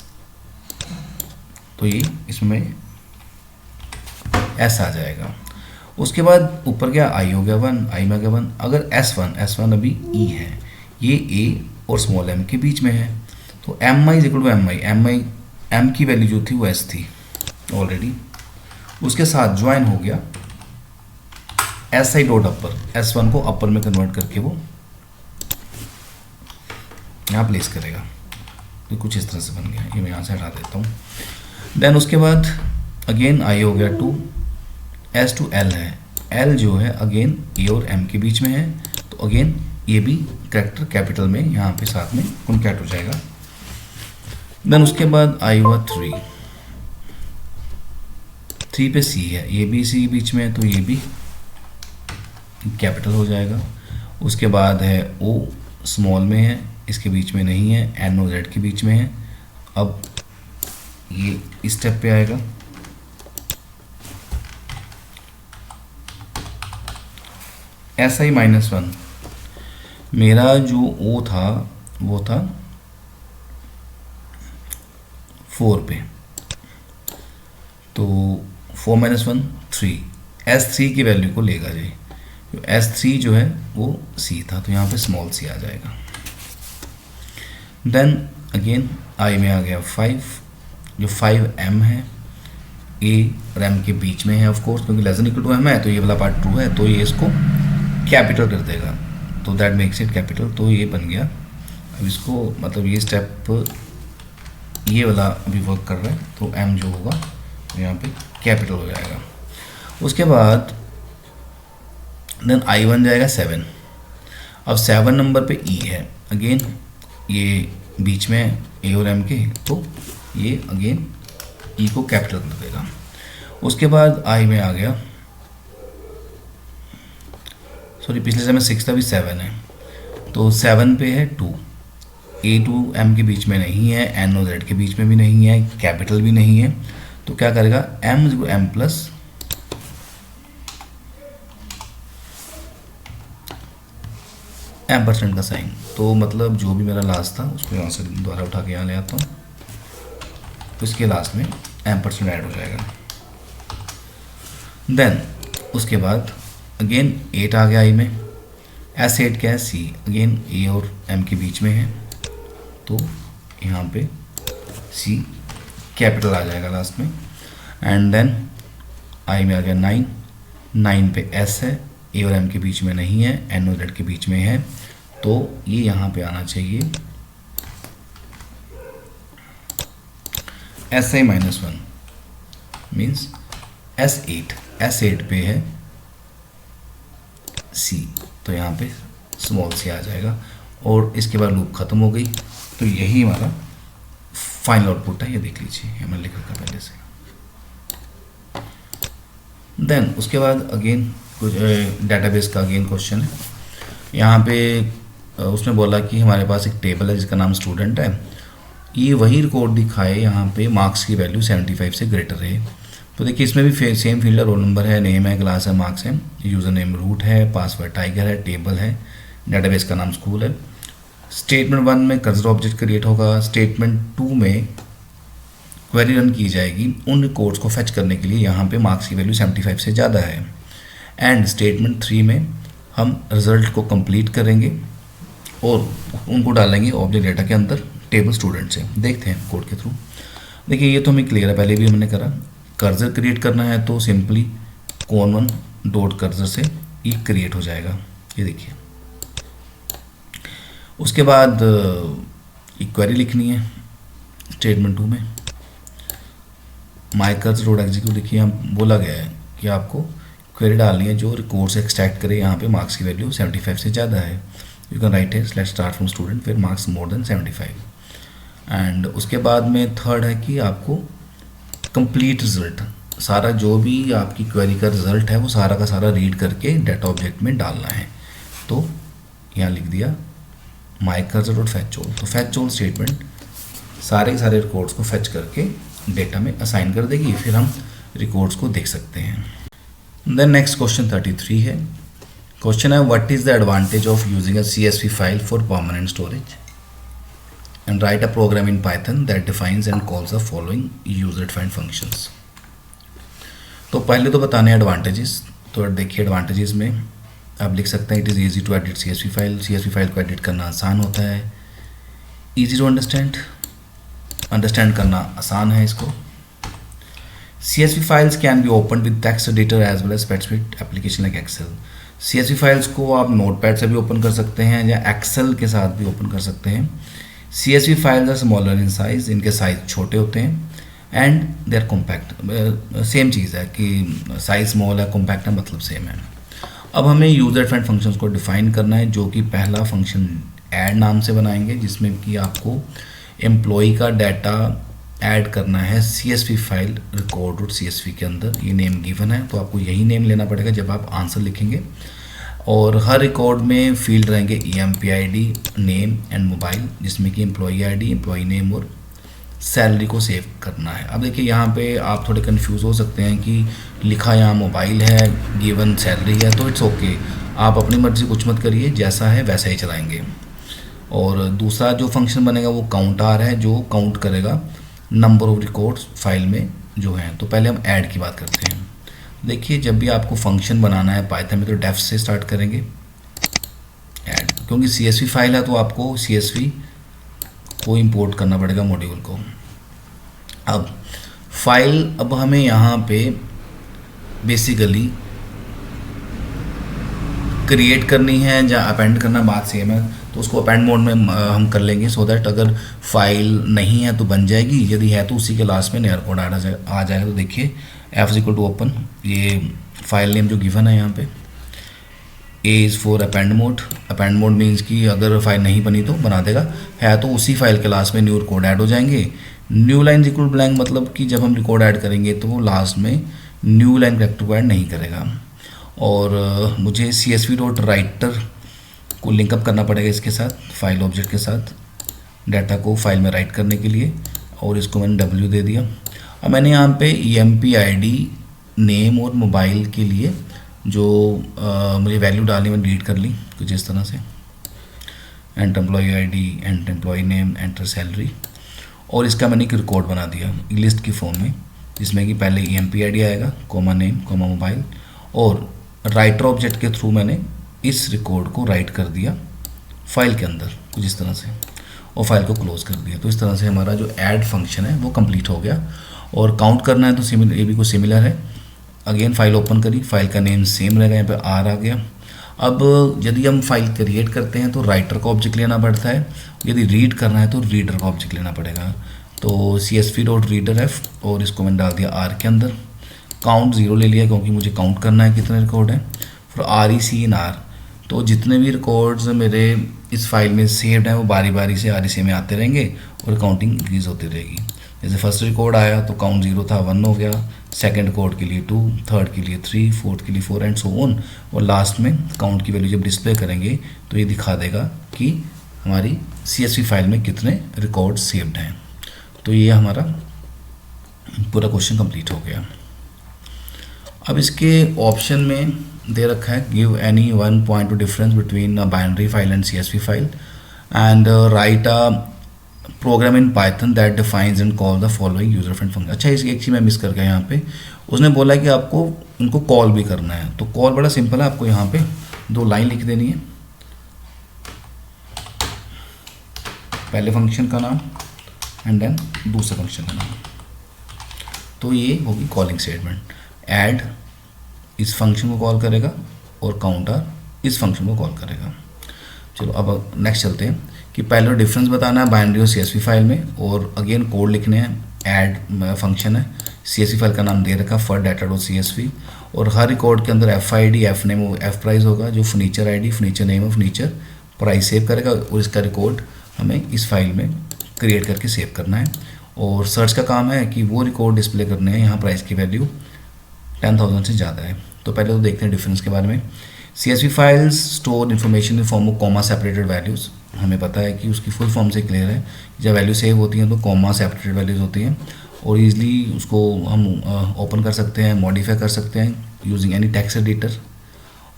तो ये इसमें एस आ जाएगा। उसके बाद ऊपर क्या, आई हो गया वन, आई में आ गया वन। अगर एस वन अभी ई है, ये ए और स्मॉल एम के बीच में है, तो M I is equal to M I, M की वैल्यू जो थी वो एस थी ऑलरेडी, उसके साथ ज्वाइन हो गया S I dot upper, S one को अपर में कन्वर्ट करके वो यहाँ प्लेस करेगा। तो कुछ इस तरह से बन गया, ये मैं यहाँ से हटा देता हूँ। देन उसके बाद अगेन आई हो गया टू, एस टू एल है, एल जो है अगेन ए और एम के बीच में है, तो अगेन ये भी कैरेक्टर कैपिटल में यहाँ पे साथ में कॉन्कैट हो जाएगा। देन उसके बाद आई हुआ थ्री पे सी है, ये भी सी बीच में है, तो ये भी कैपिटल हो जाएगा। उसके बाद है ओ, स्मॉल में है, इसके बीच में नहीं है, एन और जेड के बीच में है। अब ये इस स्टेप पे आएगा, एस आई माइनस वन, मेरा जो ओ था वो था 4 पे, तो 4 माइनस वन 3, एस थ्री की वैल्यू को लेगा जी, एस थ्री जो है वो सी था, तो यहाँ पे स्मॉल सी आ जाएगा। देन अगेन आई में आ गया 5, जो 5 एम है, ए और एम के बीच में है ऑफ कोर्स, क्योंकि less than equal to M है, तो ये वाला पार्ट ट्रू है, तो ये इसको कैपिटल कर देगा, तो दैट मेक्स इट कैपिटल, तो ये बन गया। अब इसको मतलब ये स्टेप ये वाला अभी वर्क कर रहा है, तो एम जो होगा यहाँ पे कैपिटल हो जाएगा। उसके बाद देन आई बन जाएगा 7। अब 7 नंबर पे ई है, अगेन ये बीच में ए और एम के, तो ये अगेन ई को कैपिटल कर देगा। उसके बाद आई में आ गया, सॉरी पिछले समय 6 था, अभी 7 है, तो 7 पे है 2, ए टू एम के बीच में नहीं है, एन और जेड के बीच में भी नहीं है, कैपिटल भी नहीं है, तो क्या करेगा, एम इज एम प्लस एम% का साइन, तो मतलब जो भी मेरा लास्ट था उसको यहाँ से दोबारा उठा के यहाँ ले आता हूँ, तो इसके लास्ट में एम% ऐड हो जाएगा। देन उसके बाद अगेन 8 आ गया आई में, एस 8 क्या है, सी, अगेन ए और एम के बीच में है, तो यहाँ पे सी कैपिटल आ जाएगा लास्ट में। एंड देन आई में आ गया 9, 9 पे एस है, ए और एम के बीच में नहीं है, एन और जेड के बीच में है, तो ये यहाँ पे आना चाहिए S I minus one, means S8 पे है सी, तो यहाँ पे स्मॉल सी आ जाएगा, और इसके बाद लूप ख़त्म हो गई। तो यही हमारा फाइनल आउटपुट है, ये देख लीजिए, ये मैंने लिख रखा पहले से। देन उसके बाद अगेन कुछ डेटाबेस का अगेन क्वेश्चन है। यहाँ पे उसने बोला कि हमारे पास एक टेबल है जिसका नाम स्टूडेंट है, ये वही रिकॉर्ड दिखाए यहाँ पे मार्क्स की वैल्यू 75 से ग्रेटर है। तो देखिए इसमें भी सेम फील्ड है, रोल नंबर है, नेम है, क्लास है, मार्क्स है, यूज़र नेम रूट है, पासवर्ड टाइगर है, टेबल है, डेटाबेस का नाम स्कूल है। स्टेटमेंट 1 में कर्सर ऑब्जेक्ट क्रिएट होगा, स्टेटमेंट 2 में क्वेरी रन की जाएगी उन रिकॉर्ड्स को फेच करने के लिए यहाँ पे मार्क्स की वैल्यू 75 से ज़्यादा है। एंड स्टेटमेंट 3 में हम रिज़ल्ट को कंप्लीट करेंगे और उनको डालेंगे ऑब्जेक्ट डेटा के अंदर टेबल स्टूडेंट से। देखते हैं कोड के थ्रू। देखिए ये तो हमें क्लियर है, पहले भी हमने करा। कर्सर क्रिएट करना है तो सिंपली कॉमन डॉट कर्सर से ये क्रिएट हो जाएगा, ये देखिए। उसके बाद एक क्वेरी लिखनी है स्टेटमेंट 2 में, माई कर्सर डॉट एग्जीक्यूट। देखिए यहाँ बोला गया है कि आपको क्वेरी डालनी है जो रिकॉर्ड से एक्सट्रैक्ट करे यहाँ पे मार्क्स की वैल्यू 75 से ज़्यादा है। यू कैन राइट है लेट्स स्टार्ट फ्रॉम स्टूडेंट फिर मार्क्स मोर देन 75। एंड उसके बाद में थर्ड है कि आपको कंप्लीट रिजल्ट, सारा जो भी आपकी क्वेरी का रिजल्ट है वो सारा का सारा रीड करके डाटा ऑब्जेक्ट में डालना है। तो यहाँ लिख दिया माई कर्सर डॉट फैच ऑल। तो फैच ऑल स्टेटमेंट सारे रिकॉर्ड्स को फैच करके डेटा में असाइन कर देगी, फिर हम रिकॉर्ड्स को देख सकते हैं। देन नेक्स्ट क्वेश्चन 33 है। क्वेश्चन है what is the advantage of using a CSV file for permanent storage and write a program in Python that defines and calls the following user defined functions. तो पहले तो बताने advantages. तो देखिए advantages में आप लिख सकते हैं it is easy to edit CSV file. CSV file को एडिट करना आसान होता है। ईजी टू अंडरस्टैंड करना आसान है इसको। CSV files can be open with text editor as well as spreadsheet application like Excel. CSV files को आप नोटपैड से भी ओपन कर सकते हैं या एक्सेल के साथ भी ओपन कर सकते हैं। CSV files are smaller in size, इनके साइज छोटे होते हैं and they are compact. Same चीज़ है कि साइज स्मॉल है, कॉम्पैक्ट है, मतलब सेम है। अब हमें यूजर डिफाइंड फंक्शंस को डिफाइन करना है, जो कि पहला फंक्शन ऐड नाम से बनाएंगे, जिसमें कि आपको एम्प्लॉई का डाटा ऐड करना है CSV file record dot CSV के अंदर। ये नेम गिवन है तो आपको यही नेम लेना पड़ेगा जब आप आंसर लिखेंगे। और हर रिकॉर्ड में फील्ड रहेंगे EMP-ID, नेम एंड मोबाइल, जिसमें कि एम्प्लॉई ID, एम्प्लॉई नेम और सैलरी को सेव करना है। अब देखिए यहाँ पे आप थोड़े कंफ्यूज हो सकते हैं कि लिखा यहाँ मोबाइल है, गिवन सैलरी है, तो इट्स ओके, आप अपनी मर्जी कुछ मत करिए, जैसा है वैसा ही चलाएंगे। और दूसरा जो फंक्शन बनेगा वो काउंट आर है, जो काउंट करेगा नंबर ऑफ रिकॉर्ड्स फाइल में जो हैं। तो पहले हम ऐड की बात करते हैं। देखिए जब भी आपको फंक्शन बनाना है पाइथन में तो डेफ से स्टार्ट करेंगे ऐड, क्योंकि CSV फाइल है तो आपको CSV को इंपोर्ट करना पड़ेगा मॉड्यूल को। अब हमें यहाँ पे बेसिकली क्रिएट करनी है या अपेंड करना, बात सेम है, तो उसको अपेंड मोड में हम कर लेंगे सो दैट अगर फाइल नहीं है तो बन जाएगी, यदि है तो उसी के लास्ट में नया कोड आ जाएगा। तो देखिए F= ओपन, ये फाइल नेम जो गिवन है यहाँ पे, A is for append mode. Append mode means कि अगर फाइल नहीं बनी तो बना देगा, है तो उसी फाइल के लास्ट में न्यू रिकॉर्ड ऐड हो जाएंगे। न्यू लाइन इक्वल ब्लैंक मतलब कि जब हम रिकॉर्ड ऐड करेंगे तो वो लास्ट में न्यू लाइन कैरेक्टर को ऐड नहीं करेगा। और मुझे CSV.writer को लिंकअप करना पड़ेगा इसके साथ, फाइल ऑब्जेक्ट के साथ, डाटा को फाइल में राइट करने के लिए, और इसको मैंने W दे दिया। अब मैंने यहाँ पे EMP-ID, नेम और मोबाइल के लिए जो मुझे वैल्यू डालनी मैंने डिलीट कर ली कुछ इस तरह से, enter employee ID, enter employee name, enter salary, और इसका मैंने एक रिकॉर्ड बना दिया लिस्ट की फॉर्म में, जिसमें कि पहले EMP-ID आएगा, कोमा नेम, कोमा मोबाइल, और राइटर ऑब्जेक्ट के थ्रू मैंने इस रिकॉर्ड को राइट कर दिया फाइल के अंदर कुछ इस तरह से, और फाइल को क्लोज कर दिया। तो इस तरह से हमारा जो ऐड फंक्शन है वो कंप्लीट हो गया। और काउंट करना है तो सिमिलर, ये भी कुछ सिमिलर है। अगेन फाइल ओपन करी, फाइल का नेम सेम रहेगा, यहाँ पे R आ गया। अब यदि हम फाइल क्रिएट करते हैं तो राइटर का ऑब्जेक्ट लेना पड़ता है, यदि रीड करना है तो रीडर का ऑब्जेक्ट लेना पड़ेगा। तो CSV.readerF, और इसको मैंने डाल दिया R के अंदर। काउंट 0 ले लिया क्योंकि मुझे काउंट करना है कितने रिकॉर्ड हैं। फिर REC इन R, तो जितने भी रिकॉर्ड्स मेरे इस फाइल में सेव्ड हैं वो बारी बारी से REC में आते रहेंगे और काउंटिंग इंक्रीज होती रहेगी। जैसे फर्स्ट रिकॉर्ड आया तो काउंट 0 था, 1 हो गया, सेकंड रिकॉर्ड के लिए 2, थर्ड के लिए 3, फोर्थ के लिए 4 एंड सो ऑन, और लास्ट में काउंट की वैल्यू जब डिस्प्ले करेंगे तो ये दिखा देगा कि हमारी CSV फाइल में कितने रिकॉर्ड सेव्ड हैं। तो ये हमारा पूरा क्वेश्चन कंप्लीट हो गया। अब इसके ऑप्शन में दे रखा है give any one point to difference between a binary file and CSV file and write a program in Python that defines and call the following user friend function. अच्छा, इसकी एक चीज़ मैं मिस कर गया यहाँ पे, उसने बोला कि आपको इनको कॉल भी करना है। तो कॉल बड़ा सिंपल है, आपको यहाँ पे 2 लाइन लिख देनी है, पहले फंक्शन का नाम एंड देन दूसरे फंक्शन का नाम। तो ये होगी कॉलिंग स्टेटमेंट। ऐड इस फंक्शन को कॉल करेगा और काउंटर इस फंक्शन को कॉल करेगा। चलो अब नेक्स्ट चलते हैं कि पहले डिफरेंस बताना है बाइनरी और CSV फाइल में, और अगेन कोड लिखने हैं। ऐड फंक्शन है, CSV फाइल का नाम दे रखा फॉर डाटा डॉट CSV, और हर रिकॉर्ड के अंदर FID, F name, F price होगा, जो फर्नीचर ID, फर्नीचर नेम और फर्नीचर प्राइस सेव करेगा, और इसका रिकॉर्ड हमें इस फाइल में क्रिएट करके सेव करना है। और सर्च का काम है कि वो रिकॉर्ड डिस्प्ले करने हैं, यहाँ प्राइस की वैल्यू 10,000 से ज़्यादा है। तो पहले तो देखते हैं डिफरेंस के बारे में। CSV files store information in form of comma separated values, हमें पता है कि उसकी फुल फॉर्म से क्लियर है, जब वैल्यू सेव होती हैं तो कॉमा सेपरेटेड वैल्यूज़ होती हैं, और ईजिली उसको हम ओपन कर सकते हैं, मॉडिफाई कर सकते हैं यूजिंग एनी टेक्स्ट एडिटर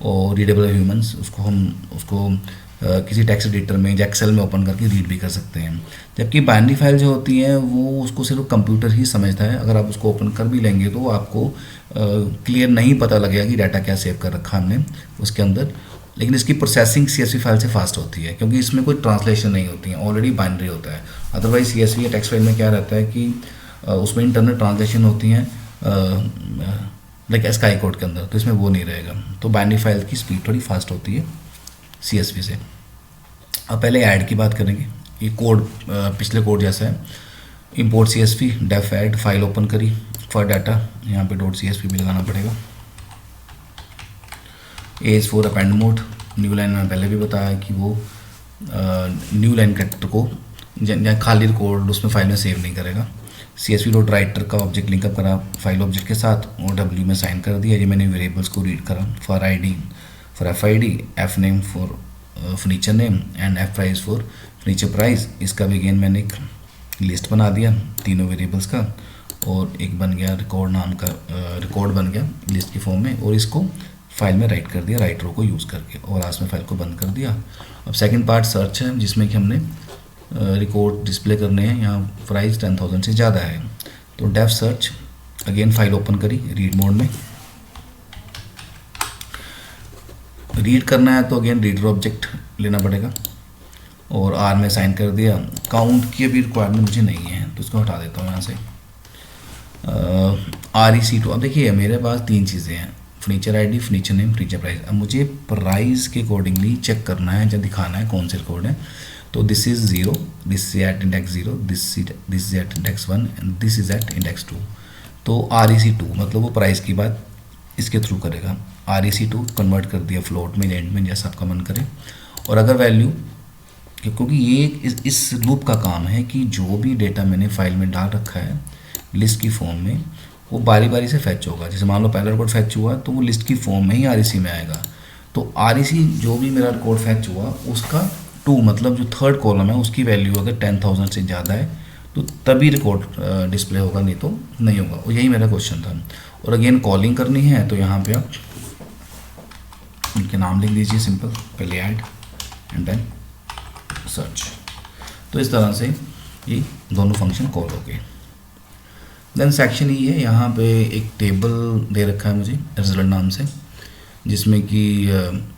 और रीडेबल ह्यूमंस। उसको किसी टेक्स्ट एडिटर में या एक्सेल में ओपन करके रीड भी कर सकते हैं। जबकि बाइनरी फाइल जो होती हैं वो उसको सिर्फ कंप्यूटर ही समझता है, अगर आप उसको ओपन कर भी लेंगे तो आपको क्लियर नहीं पता लगेगा कि डाटा क्या सेव कर रखा हमने उसके अंदर। लेकिन इसकी प्रोसेसिंग CSV फाइल से फास्ट होती है, क्योंकि इसमें कोई ट्रांसलेशन नहीं होती है, ऑलरेडी बाइनरी होता है। अदरवाइज CSV या टेक्स्ट फाइल में क्या रहता है कि उसमें इंटरनल ट्रांसलेशन होती हैं लाइक स्काई कोड के अंदर, तो इसमें वो नहीं रहेगा। तो बाइनरी फाइल की स्पीड थोड़ी फास्ट होती है CSV से। अब पहले ऐड की बात करेंगे। ये कोड पिछले कोड जैसा है, import CSV def add, file open करी फॉर डाटा, यहाँ पे .csv भी लगाना पड़ेगा। As for append mode, new line में पहले भी बताया कि वो न्यू लाइन कैरेक्टर को या खाली कोड उसमें फाइल में सेव नहीं करेगा। CSV डॉट राइटर का ऑब्जेक्ट लिंकअप करा फाइल ऑब्जेक्ट के साथ, और W में साइन कर दिया। ये मैंने वेरिएबल्स को रीड करा for ID for FID, F name for furniture name and F price for furniture price. इसका भी अगेन मैंने एक लिस्ट बना दिया तीनों वेरिएबल्स का, और एक बन गया रिकॉर्ड नाम का रिकॉर्ड बन गया लिस्ट की फॉर्म में, और इसको फाइल में राइट कर दिया राइट रो को यूज़ करके, और लास्ट में फाइल को बंद कर दिया। अब सेकंड पार्ट सर्च है, जिसमें कि हमने रिकॉर्ड डिस्प्ले करने हैं। यहाँ प्राइस 10,000 से ज़्यादा है, तो def search, again file open करी रीड मोड में। रीड करना है तो अगेन रीडर ऑब्जेक्ट लेना पड़ेगा, और R में साइन कर दिया। काउंट की अभी रिक्वायरमेंट मुझे नहीं है, तो इसको हटा देता हूँ यहाँ से। REC2, अब देखिए मेरे पास तीन चीज़ें हैं, furniture ID, furniture name, furniture price. अब मुझे प्राइस के अकॉर्डिंगली चेक करना है या दिखाना है कौन से रिकॉर्ड है। तो this is 0, this is at index 0, this is at index 1 and this is at index 2। तो REC2 मतलब वो प्राइस की बात इसके थ्रू करेगा। REC2 कन्वर्ट कर दिया फ्लोट में, एंड में, जैसा आपका मन करे। और अगर वैल्यू, क्योंकि ये इस लूप का काम है कि जो भी डेटा मैंने फाइल में डाल रखा है लिस्ट की फॉर्म में, वो बारी बारी से फैच होगा। जैसे मान लो पहला रिकॉर्ड फैच हुआ तो वो लिस्ट की फॉर्म में ही REC में आएगा। तो REC जो भी मेरा रिकॉर्ड फैच हुआ उसका 2 मतलब जो थर्ड कॉलम है उसकी वैल्यू अगर 10,000 से ज़्यादा है तो तभी रिकॉर्ड डिस्प्ले होगा, नहीं तो नहीं होगा। और यही मेरा क्वेश्चन था। और अगेन कॉलिंग करनी है तो यहाँ पे आप उनके नाम लिख दीजिए सिंपल, पहले ऐड एंड देन सर्च। तो इस तरह से ये दोनों फंक्शन कॉल हो गए। देन सेक्शन ई है, यहाँ पे एक टेबल दे रखा है मुझे रिजल्ट नाम से, जिसमें कि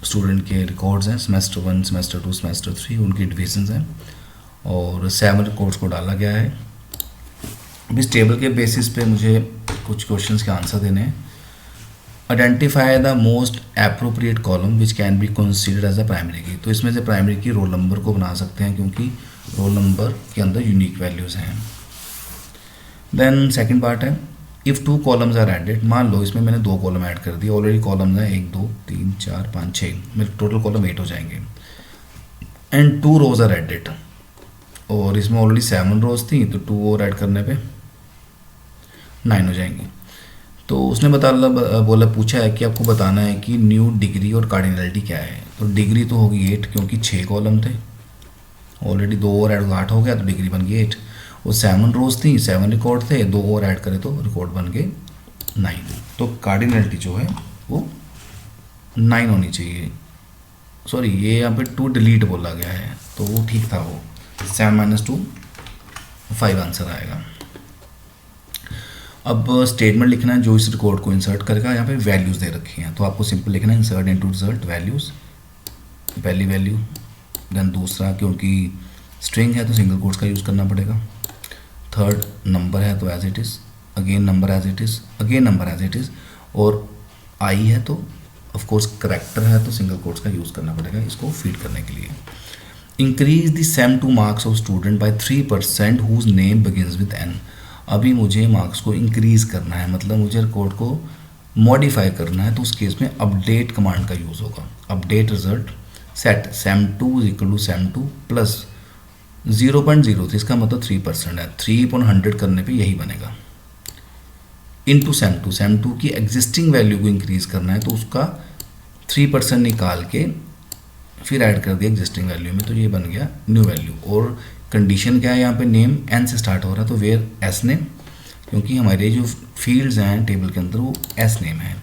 स्टूडेंट के रिकॉर्ड्स हैं, सेमेस्टर 1, सेमेस्टर 2, सेमेस्टर 3, उनकी डिविजन्स हैं, और 7 रिकॉर्ड्स को डाला गया है। अब इस टेबल के बेसिस पे मुझे कुछ क्वेश्चंस के आंसर देने हैं। Identify the most appropriate column which can be considered as a primary key. तो इसमें से प्राइमरी की रोल नंबर को बना सकते हैं, क्योंकि रोल नंबर के अंदर यूनिक वैल्यूज़ हैं। देन सेकंड पार्ट है, इफ़ 2 कॉलम्स आर एडेड। मान लो इसमें मैंने 2 कॉलम ऐड कर दिए, ऑलरेडी कॉलम्स हैं 1 2 3 4 5 6, मेरे टोटल कॉलम 8 हो जाएंगे। एंड 2 रोज आर एडेड, और इसमें ऑलरेडी 7 रोज थी, तो 2 और ऐड करने पे 9 हो जाएंगे। तो उसने पूछा है कि आपको बताना है कि न्यू डिग्री और कार्डिनलिटी क्या है। तो डिग्री तो होगी 8, क्योंकि 6 कॉलम थे, ऑलरेडी 2 और ऐड 8 हो गया, तो डिग्री बन गई 8। और 7 रोज थी, 7 रिकॉर्ड थे, 2 और ऐड करें तो रिकॉर्ड बन गए 9। तो कार्डिनलिटी जो है वो 9 होनी चाहिए। सॉरी, ये यहाँ पे 2 डिलीट बोला गया है, तो वो ठीक था। वो 7 - 2 5 आंसर आएगा। अब स्टेटमेंट लिखना है जो इस रिकॉर्ड को इंसर्ट करेगा। यहाँ पे वैल्यूज़ दे रखी हैं, तो आपको सिंपल लिखना है इंसर्ट इनटू रिजल्ट वैल्यूज़, पहली वैल्यू। देन दूसरा, क्योंकि स्ट्रिंग है तो सिंगल कोट्स का यूज़ करना पड़ेगा। थर्ड, नंबर है तो as it is, again number as it is, again number as it is. और आई है तो ऑफकोर्स करेक्टर है तो सिंगल कोट्स का यूज़ करना पड़ेगा इसको फीड करने के लिए। Increase the sem 2 marks of student by 3% whose name begins with N. अभी मुझे मार्क्स को इंक्रीज़ करना है, मतलब मुझे रिकॉर्ड को मॉडिफाई करना है, तो उस केस में अपडेट कमांड का यूज़ होगा। Update result set sem2 is equal to sem2 plus 0.03, इसका मतलब 3% है, 3/100 करने पे यही बनेगा, इनटू sem2 की एग्जिस्टिंग वैल्यू को इंक्रीज़ करना है, तो उसका 3% निकाल के फिर ऐड कर दिया एग्जिस्टिंग वैल्यू में, तो ये बन गया न्यू वैल्यू। और कंडीशन क्या है यहाँ पे, नेम एन से स्टार्ट हो रहा है, तो वेयर एस नेम, क्योंकि हमारे जो फील्ड्स हैं टेबल के अंदर वो एस नेम है,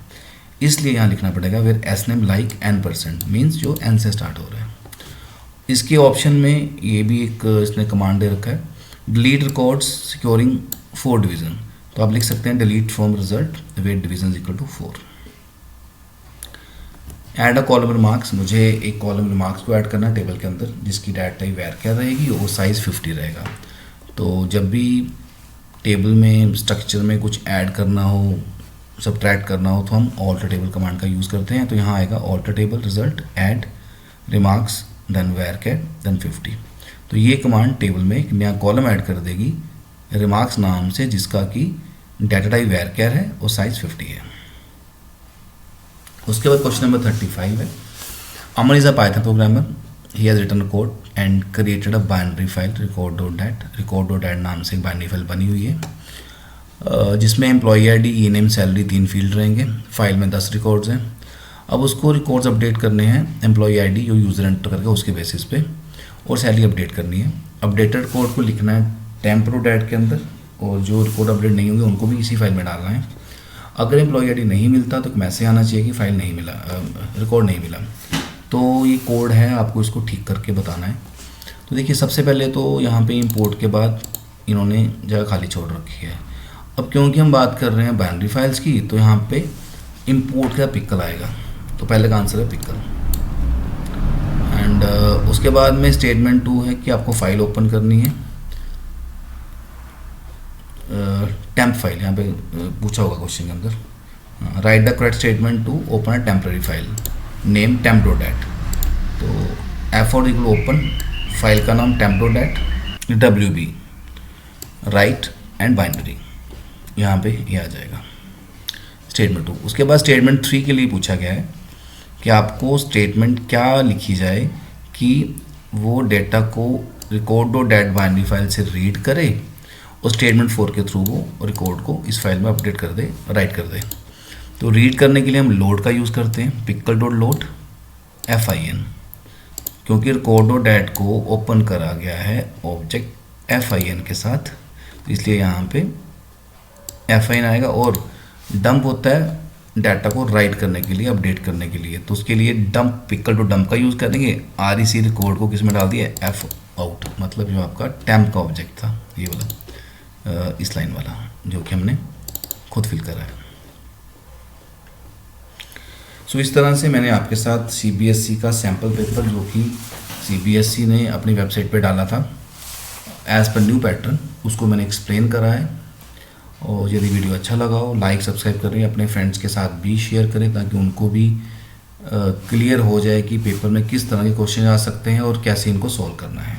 इसलिए यहाँ लिखना पड़ेगा where S name like n%, means जो n से स्टार्ट हो रहा है। इसके ऑप्शन में ये भी एक इसने कमांड दे रखा है, डिलीट रिकॉर्ड्स सिक्योरिंग 4 डिवीज़न, तो आप लिख सकते हैं delete from result where division equal to 4। Add a column remarks, मुझे एक कॉलम रिमार्क्स को ऐड करना है टेबल के अंदर, जिसकी डाटा टाइप वैर क्या रहेगी, वो साइज़ 50 रहेगा। तो जब भी टेबल में स्ट्रक्चर में कुछ ऐड करना हो, सब्ट्रैक्ट करना हो, तो हम ऑल्टर टेबल कमांड का यूज़ करते हैं। तो यहाँ आएगा alter table result add remarks then वैर कैट देन 50। तो ये कमांड टेबल में एक नया कॉलम ऐड कर देगी रिमार्क्स नाम से, जिसका कि डाटा टाइप वैर कैर है और साइज़ 50 है। उसके बाद क्वेश्चन नंबर 35 है, Aman is a Python programmer, he has written code and created a binary file record.dat नाम से एक बाइनरी फाइल बनी हुई है, जिसमें एम्प्लॉई ID, ई नेम, सैलरी 3 फील्ड रहेंगे। फाइल में 10 रिकॉर्ड्स हैं। अब उसको रिकॉर्ड्स अपडेट करने हैं, एम्प्लॉई ID जो यूज़र एंटर करके उसके बेसिस पे, और सैलरी अपडेट करनी है। अपडेटेड कोड को लिखना है temp.dat के अंदर, और जो रिकॉर्ड अपडेट नहीं होंगे उनको भी इसी फाइल में डालना है। अगर एम्प्लॉई ID नहीं मिलता तो मैसेज आना चाहिए कि फाइल नहीं मिला, रिकॉर्ड नहीं मिला। तो ये कोड है, आपको इसको ठीक करके बताना है। तो देखिए सबसे पहले तो यहाँ पे इंपोर्ट के बाद इन्होंने जगह खाली छोड़ रखी है। अब क्योंकि हम बात कर रहे हैं बाइनरी फाइल्स की, तो यहाँ पे इंपोर्ट का पिकल आएगा, तो पहले का आंसर है पिकल। एंड उसके बाद में स्टेटमेंट 2 है कि आपको फाइल ओपन करनी है, टेम्प फाइल यहाँ पे पूछा होगा क्वेश्चन के अंदर। Write the correct statement to open a temporary file, name temp.dat। तो एफर्ट इक्वल ओपन, फाइल का नाम temp.dat, WB right and binary, यहाँ पे ये आ जाएगा स्टेटमेंट 2। उसके बाद स्टेटमेंट 3 के लिए पूछा गया है कि आपको स्टेटमेंट क्या लिखी जाए कि वो डेटा को record.dat बाइनरी फाइल से रीड करे और स्टेटमेंट 4 के थ्रू वो रिकॉर्ड को इस फाइल में अपडेट कर दे, राइट कर दे। तो रीड करने के लिए हम लोड का यूज़ करते हैं, pickle.load fin, क्योंकि record.dat को ओपन करा गया है ऑब्जेक्ट fin के साथ, तो इसलिए यहाँ पे fin आएगा। और डंप होता है डाटा को राइट करने के लिए, अपडेट करने के लिए, तो उसके लिए डंप pickle.dump का यूज़ करेंगे। rec रिकॉर्ड को किस में डाल दिया, f आउट, मतलब जो आपका टेम्प का ऑब्जेक्ट था ये वाला, इस लाइन वाला जो कि हमने खुद फिल करा है। सो इस तरह से मैंने आपके साथ CBSE का सैम्पल पेपर, जो कि CBSE ने अपनी वेबसाइट पे डाला था एज़ पर न्यू पैटर्न, उसको मैंने एक्सप्लेन करा है। और यदि वीडियो अच्छा लगा हो, लाइक सब्सक्राइब करें, अपने फ्रेंड्स के साथ भी शेयर करें, ताकि उनको भी क्लियर हो जाए कि पेपर में किस तरह के क्वेश्चन आ सकते हैं और कैसे इनको सॉल्व करना है।